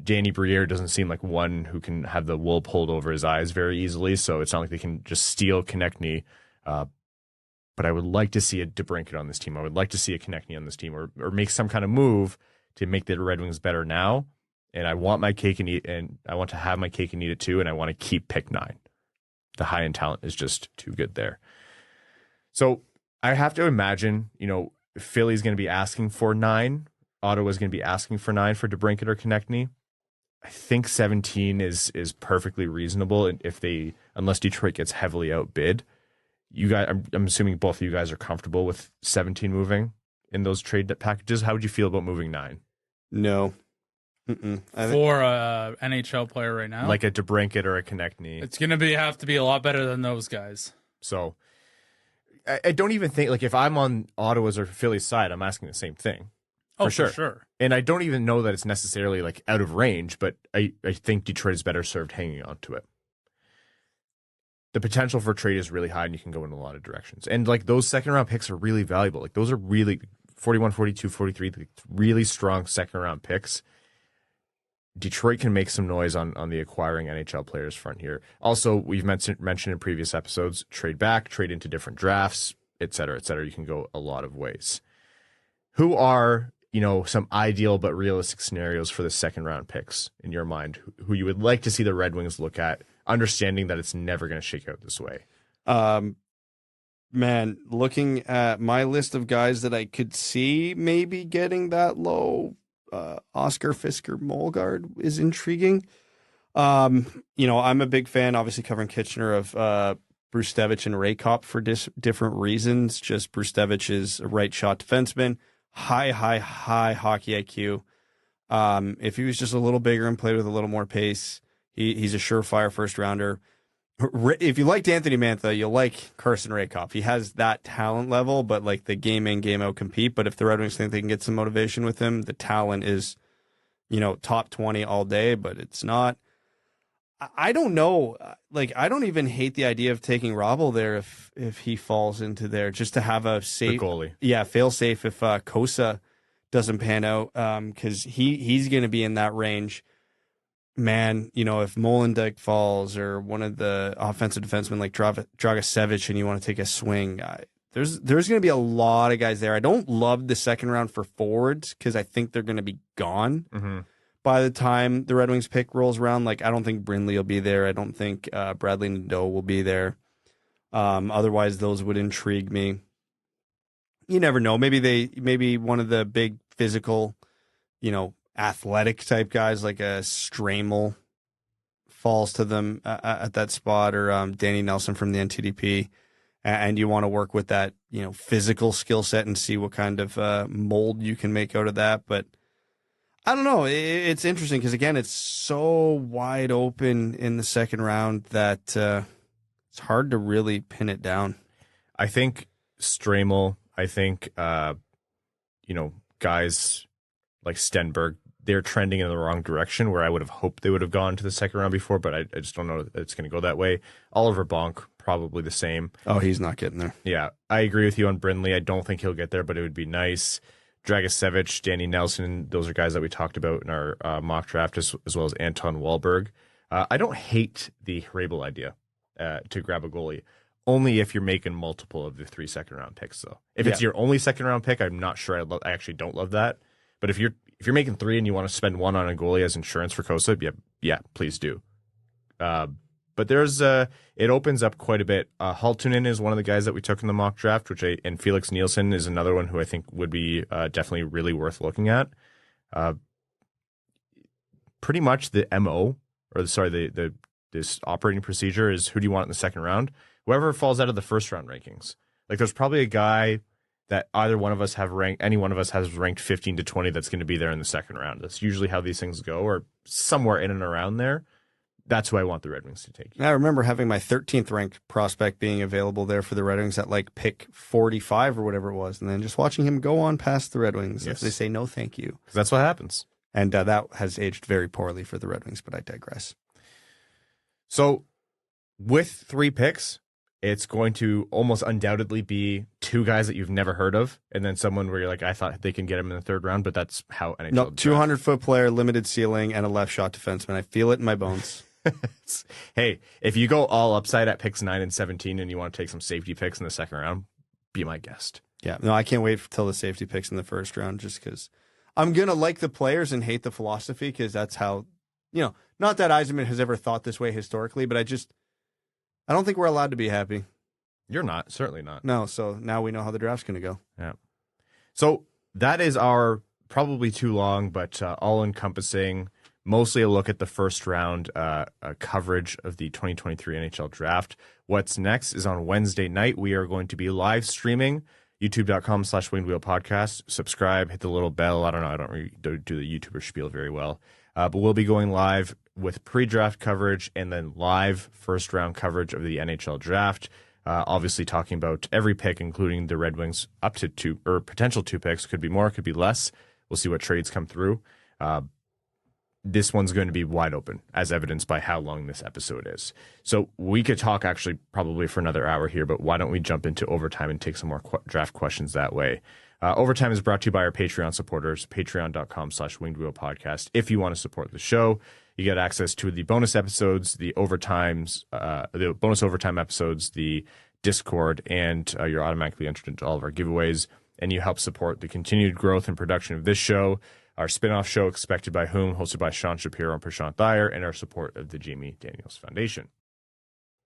Danny Briere doesn't seem like one who can have the wool pulled over his eyes very easily, so it's not like they can just steal Konecny. But I would like to see a DeBrincat on this team. I would like to see a Konecny on this team, or make some kind of move to make the Red Wings better now. And I want my cake and eat, and I want to have my cake and eat it too. And I want to keep pick 9. The high end talent is just too good there. So I have to imagine, Philly's going to be asking for 9. Ottawa's going to be asking for 9 for DeBrincat or Konecny. I think 17 is perfectly reasonable, and unless Detroit gets heavily outbid. You guys, I'm assuming both of you guys are comfortable with 17 moving in those trade packages. How would you feel about moving 9? No. for a NHL player right now. Like a DeBrincat or a Konecny. It's going to have to be a lot better than those guys. So I don't even think, like, if I'm on Ottawa's or Philly's side, I'm asking the same thing. For sure. And I don't even know that it's necessarily, like, out of range, but I think Detroit is better served hanging on to it. The potential for trade is really high, and you can go in a lot of directions. And, like, those second-round picks are really valuable. Like, those are really 41, 42, 43, like, really strong second-round picks. Detroit can make some noise on the acquiring NHL players front here. Also, we've mentioned in previous episodes, trade back, trade into different drafts, et cetera, et cetera. You can go a lot of ways. Who are, some ideal but realistic scenarios for the second-round picks in your mind, who you would like to see the Red Wings look at, understanding that it's never going to shake out this way? Man, looking at my list of guys that I could see maybe getting that low, Oscar Fisker Molgaard is intriguing. I'm a big fan, obviously covering Kitchener, of Brustevich and Raykop for different reasons. Just Brustevich is a right shot defenseman, high hockey IQ. If he was just a little bigger and played with a little more pace, he's a surefire first rounder. If you liked Anthony Mantha, you'll like Carson Raykop. He has that talent level, but like the game in, game out compete. But if the Red Wings think they can get some motivation with him, the talent is, top 20 all day, but it's not. I don't know. Like, I don't even hate the idea of taking Robble there if he falls into there, just to have a safe goalie. Yeah, fail safe if Kosa doesn't pan out, because he's going to be in that range. Man, if Molendyk falls or one of the offensive defensemen like Dragicevic and you want to take a swing, there's going to be a lot of guys there. I don't love the second round for forwards because I think they're going to be gone by the time the Red Wings pick rolls around. Like, I don't think Brindley will be there. I don't think Bradley Nadeau will be there. Otherwise, those would intrigue me. You never know. Maybe one of the big physical, athletic type guys like a Stramel falls to them at that spot, or Danny Nelson from the NTDP, and you want to work with that physical skill set and see what kind of mold you can make out of that. But I don't know, it's interesting because again, it's so wide open in the second round that it's hard to really pin it down. I think Stramel, guys like Stenberg, they're trending in the wrong direction where I would have hoped they would have gone to the second round before, but I just don't know that it's going to go that way. Oliver Bonk, probably the same. Oh, he's not getting there. Yeah, I agree with you on Brindley. I don't think he'll get there, but it would be nice. Dragicevic, Danny Nelson, those are guys that we talked about in our mock draft, as well as Anton Wahlberg. I don't hate the Hrabel idea to grab a goalie, only if you're making multiple of the 3 second-round picks, though. If it's your only second-round pick, I'm not sure. I actually don't love that. But if you're making 3 and you want to spend 1 on a goalie as insurance for Kosa, yeah, please do. But there's it opens up quite a bit. Haltunen is one of the guys that we took in the mock draft, and Felix Nielsen is another one who I think would be definitely really worth looking at. Pretty much the MO, this operating procedure is, who do you want in the second round? Whoever falls out of the first round rankings. Like, there's probably a guy that any one of us has ranked 15 to 20 that's going to be there in the second round. That's usually how these things go, or somewhere in and around there. That's who I want the Red Wings to take. I remember having my 13th ranked prospect being available there for the Red Wings at like pick 45 or whatever it was, and then just watching him go on past the Red Wings as they say no thank you. Because that's what happens. And that has aged very poorly for the Red Wings, but I digress. So with 3 picks, it's going to almost undoubtedly be 2 guys that you've never heard of, and then someone where you're like, I thought they can get him in the third round, but that's how NHL. No, 200-foot player, limited ceiling, and a left shot defenseman. I feel it in my bones. Hey, if you go all upside at picks 9 and 17 and you want to take some safety picks in the second round, be my guest. Yeah, no, I can't wait till the safety picks in the first round, just because I'm going to like the players and hate the philosophy, because that's how, not that Yzerman has ever thought this way historically, but I don't think we're allowed to be happy. You're not, certainly not. No, so now we know how the draft's going to go. Yeah. So that is our probably too long, but all-encompassing, mostly a look at the first round coverage of the 2023 NHL Draft. What's next is on Wednesday night. We are going to be live streaming youtube.com/wingedwheelpodcast. Subscribe, hit the little bell. I don't know. I don't really do the YouTuber spiel very well. But we'll be going live with pre-draft coverage and then live first-round coverage of the NHL Draft. Obviously talking about every pick, including the Red Wings up to 2 or potential 2 picks. Could be more, could be less. We'll see what trades come through. This one's going to be wide open, as evidenced by how long this episode is. So we could talk actually probably for another hour here, but why don't we jump into overtime and take some more draft questions that way? Overtime is brought to you by our Patreon supporters, patreon.com/wingedwheelpodcast. If you want to support the show, you get access to the bonus episodes, the bonus overtime episodes, the Discord, and you're automatically entered into all of our giveaways, and you help support the continued growth and production of this show, our spin-off show, Expected by Whom, hosted by Sean Shapiro and Prashant Dyer, and our support of the Jamie Daniels Foundation.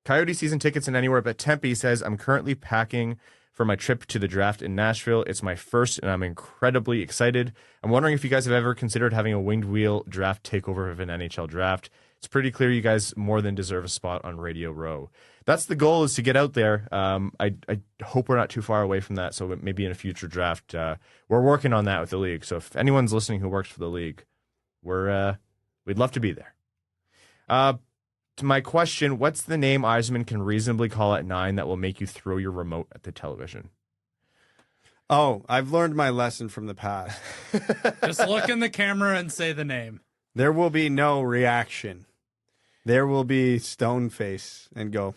Coyote season tickets in anywhere but Tempe says, I'm currently packing for my trip to the draft in Nashville. It's my first, and I'm incredibly excited. I'm wondering if you guys have ever considered having a winged wheel draft takeover of an NHL draft. It's pretty clear you guys more than deserve a spot on Radio Row. That's the goal, is to get out there. I hope we're not too far away from that, so maybe in a future draft. We're working on that with the league, so if anyone's listening who works for the league, we'd love to be there. To my question, what's the name Yzerman can reasonably call at 9 that will make you throw your remote at the television? Oh, I've learned my lesson from the past. Just look in the camera and say the name. There will be no reaction. There will be stone face and go,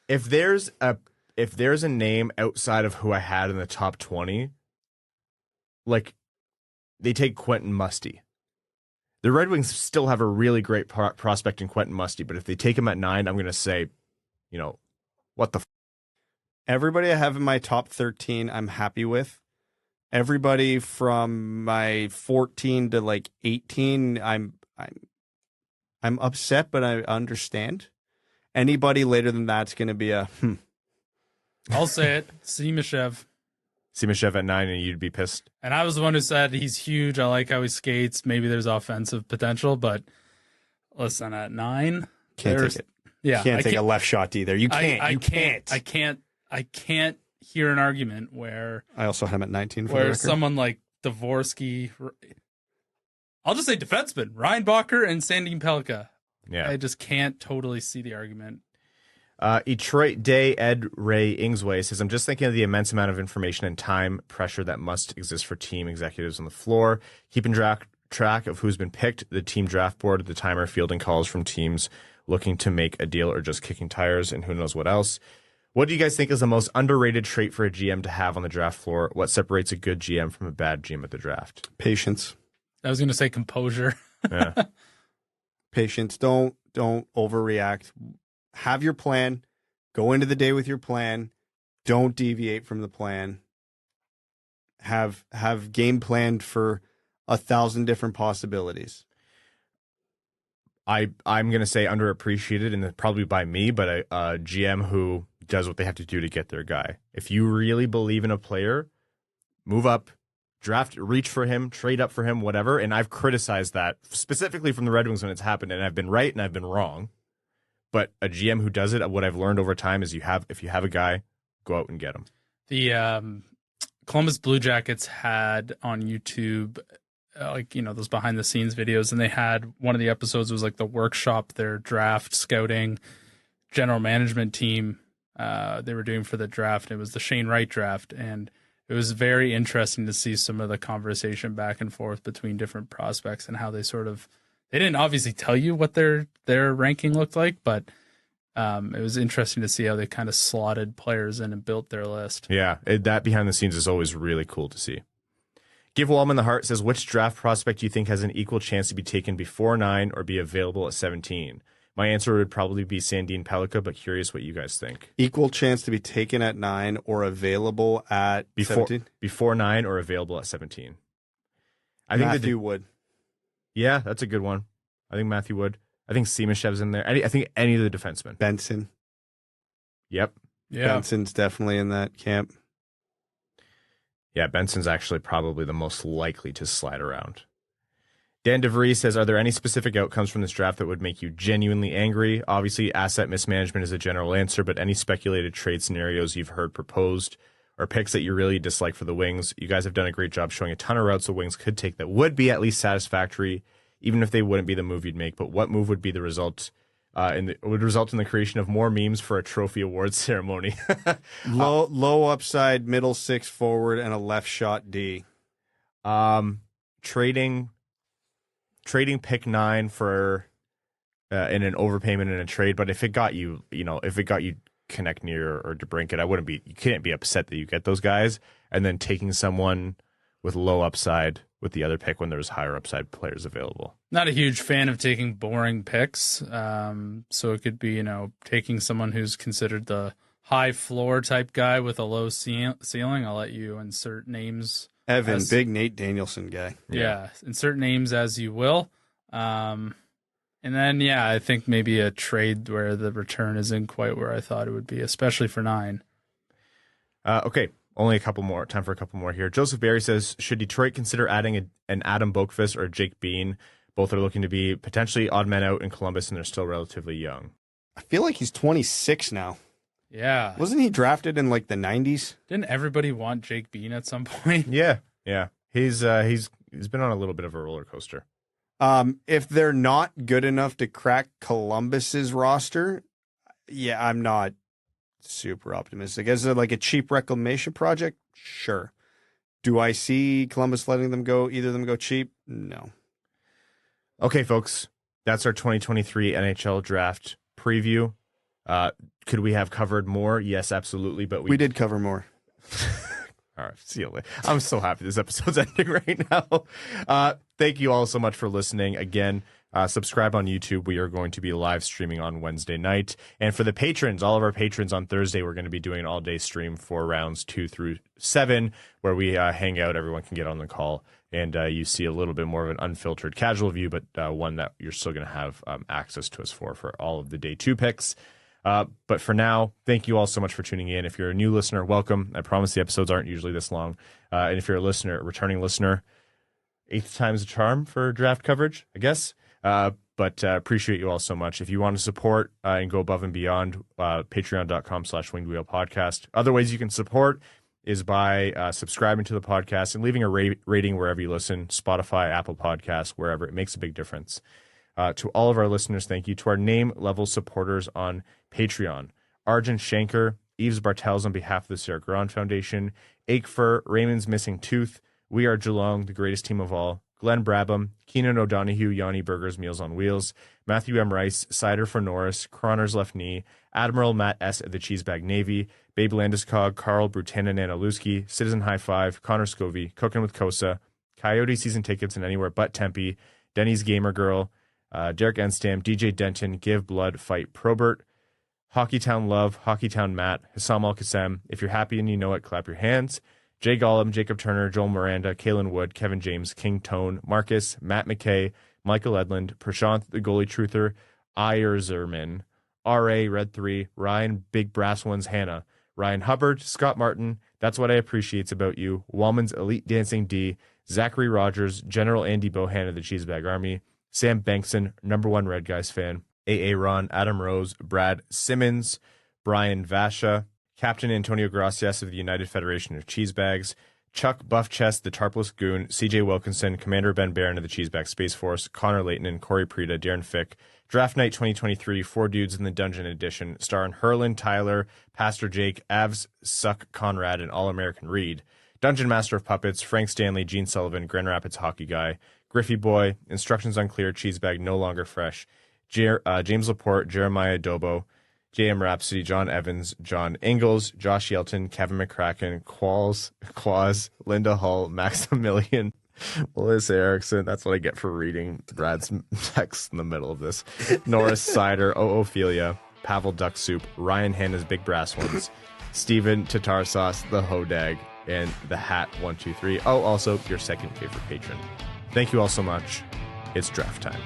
If there's a name outside of who I had in the top 20, like, they take Quentin Musty. The Red Wings still have a really great prospect in Quentin Musty, but if they take him at 9, I'm going to say, what the Everybody I have in my top 13, I'm happy with. Everybody from my 14 to like 18, I'm upset, but I understand. Anybody later than that's going to be a I'll say it. Simashev. Simashev at 9, and you'd be pissed. And I was the one who said he's huge. I like how he skates. Maybe there's offensive potential, but listen, at 9, can't take it. Yeah, you can't take a left shot either. You can't. I can't hear an argument where I also had him at 19. Where someone like Dvorsky, I'll just say defenseman, Ryan Bacher and Sandin Pellikka. Yeah, I just can't totally see the argument. Detroit Day Ed Ray Ingsway says, I'm just thinking of the immense amount of information and time pressure that must exist for team executives on the floor, keeping track of who's been picked, the team draft board, the timer, fielding calls from teams looking to make a deal or just kicking tires, and who knows what else. What do you guys think is the most underrated trait for a GM to have on the draft floor? What separates a good GM from a bad GM at the draft? Patience. I was going to say composure. Yeah. Patience. Don't overreact. Have your plan. Go into the day with your plan. Don't deviate from the plan. Have game planned for 1,000 different possibilities. I'm going to say underappreciated, and probably by me, but a GM who does what they have to do to get their guy. If you really believe in a player, move up, draft, reach for him, trade up for him, whatever. And I've criticized that specifically from the Red Wings when it's happened, and I've been right and I've been wrong. But a GM who does it, what I've learned over time is if you have a guy, go out and get him. The Columbus Blue Jackets had on YouTube, those behind the scenes videos, and they had one of the episodes was like the workshop, their draft scouting general management team they were doing for the draft. It was the Shane Wright draft, and it was very interesting to see some of the conversation back and forth between different prospects and how they they didn't obviously tell you what their ranking looked like, but it was interesting to see how they kind of slotted players in and built their list. Yeah, that behind the scenes is always really cool to see. Give Wallman the Heart says, which draft prospect do you think has an equal chance to be taken before 9 or be available at 17? My answer would probably be Sandin Pellikka, but curious what you guys think. Equal chance to be taken at 9 or available at 17? Before 9 or available at 17. I think Matthew Wood. Yeah, that's a good one. I think Matthew Wood. I think Simashev's in there. I think any of the defensemen. Benson. Yep. Yeah. Benson's definitely in that camp. Yeah, Benson's actually probably the most likely to slide around. Dan DeVries says, are there any specific outcomes from this draft that would make you genuinely angry? Obviously, asset mismanagement is a general answer, but any speculated trade scenarios you've heard proposed or picks that you really dislike for the Wings. You guys have done a great job showing a ton of routes the Wings could take that would be at least satisfactory, even if they wouldn't be the move you'd make. But what move would be the result? Would result in the creation of more memes for a trophy awards ceremony. Low upside, middle six forward, and a left shot D. Trading pick 9 for in an overpayment in a trade. But if it got you, Konecny or DeBrincat, you can't be upset that you get those guys, and then taking someone with low upside with the other pick when there's higher upside players available. Not a huge fan of taking boring picks. So it could be, taking someone who's considered the high floor type guy with a low ceiling. I'll let you insert names. Evan, big Nate Danielson guy. Yeah, insert names as you will. And then, I think maybe a trade where the return isn't quite where I thought it would be, especially for 9. Okay, only a couple more. Time for a couple more here. Joseph Barry says, should Detroit consider adding an Adam Boqvist or Jake Bean? Both are looking to be potentially odd men out in Columbus, and they're still relatively young. I feel like he's 26 now. Yeah. Wasn't he drafted in like the 90s? Didn't everybody want Jake Bean at some point? Yeah. He's been on a little bit of a roller coaster. If they're not good enough to crack Columbus's roster, I'm not super optimistic. As like a cheap reclamation project, sure. Do I see Columbus letting them go? Either of them go cheap? No. Okay, folks, that's our 2023 NHL Draft Preview. Could we have covered more? Yes, absolutely. But we did cover more. All right, see you later. I'm so happy this episode's ending right now. Thank you all so much for listening. Again, subscribe on YouTube. We are going to be live streaming on Wednesday night. And for the patrons, all of our patrons on Thursday, we're going to be doing an all-day stream for rounds 2 through 7, where we hang out. Everyone can get on the call, and you see a little bit more of an unfiltered casual view, but one that you're still going to have access to us for all of the day 2 picks. But for now, thank you all so much for tuning in. If you're a new listener, welcome. I promise the episodes aren't usually this long. And if you're a returning listener, 8th time's a charm for draft coverage, I guess. But appreciate you all so much. If you want to support and go above and beyond, patreon.com/wingedwheelpodcast. Other ways you can support is by subscribing to the podcast and leaving a rating wherever you listen, Spotify, Apple Podcasts, wherever. It makes a big difference. To all of our listeners, thank you. To our name-level supporters on Patreon, Arjun Shanker, Yves Bartels on behalf of the Sarah Grand Foundation, Aikfer, Raymond's Missing Tooth, We Are Geelong, the greatest team of all, Glenn Brabham, Keenan O'Donohue, Yanni Burgers, Meals on Wheels, Matthew M. Rice, Cider for Norris, Croner's Left Knee, Admiral Matt S. at the Cheesebag Navy, Babe Landeskog, Carl Brutanen Analuski, Citizen High Five, Connor Scovey, Cooking with Kosa, Coyote Season Tickets and Anywhere But Tempe, Denny's Gamer Girl, Derek Enstam, DJ Denton, Give Blood, Fight Probert, Hockeytown Love, Hockeytown Matt, Hassam Al-Qassem, If You're Happy and You Know It, Clap Your Hands, Jay Gollum, Jacob Turner, Joel Miranda, Kalen Wood, Kevin James, King Tone, Marcus, Matt McKay, Michael Edlund, Prashant, the Goalie Truther, Yzerman, R.A. Red 3, Ryan, Big Brass Ones, Hannah, Ryan Hubbard, Scott Martin, That's What I Appreciates About You, Wallman's Elite Dancing D, Zachary Rogers, General Andy Bohan of the Cheesebag Army, Sam Bankson, #1 Red Guys fan, A.A. Ron, Adam Rose, Brad Simmons, Brian Vasha, Captain Antonio Gracias of the United Federation of Cheesebags, Chuck Buffchest, the Tarpless Goon, C.J. Wilkinson, Commander Ben Barron of the Cheesebag Space Force, Connor Leighton, Corey Prida, Darren Fick, Draft Night 2023, 4 Dudes in the Dungeon Edition, starring Herlin, Tyler, Pastor Jake, Avs, Suck, Conrad, and All-American Reed, Dungeon Master of Puppets, Frank Stanley, Gene Sullivan, Grand Rapids Hockey Guy, Griffey Boy, Instructions Unclear, Cheesebag No Longer Fresh, James Laporte, Jeremiah Dobo, JM Rhapsody, John Evans, John Ingalls, Josh Yelton, Kevin McCracken, Quaz, Linda Hull, Maximilian, Melissa Erickson. That's what I get for reading Brad's text in the middle of this. Norris Cider, Ophelia, Pavel Duck Soup, Ryan Hanna's Big Brass Ones, Steven Tatar Sauce, The Hodag, and The Hat 123. Oh, also your second favorite patron. Thank you all so much. It's draft time.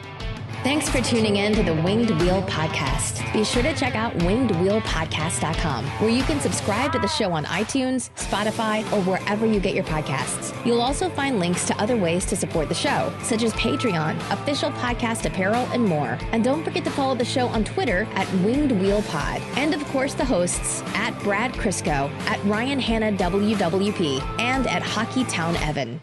Thanks for tuning in to the Winged Wheel Podcast. Be sure to check out wingedwheelpodcast.com, where you can subscribe to the show on iTunes, Spotify, or wherever you get your podcasts. You'll also find links to other ways to support the show, such as Patreon, official podcast apparel, and more. And don't forget to follow the show on Twitter at Winged Wheel Pod. And of course, the hosts at Brad Crisco, at Ryan Hanna WWP, and at Hockeytown Evan.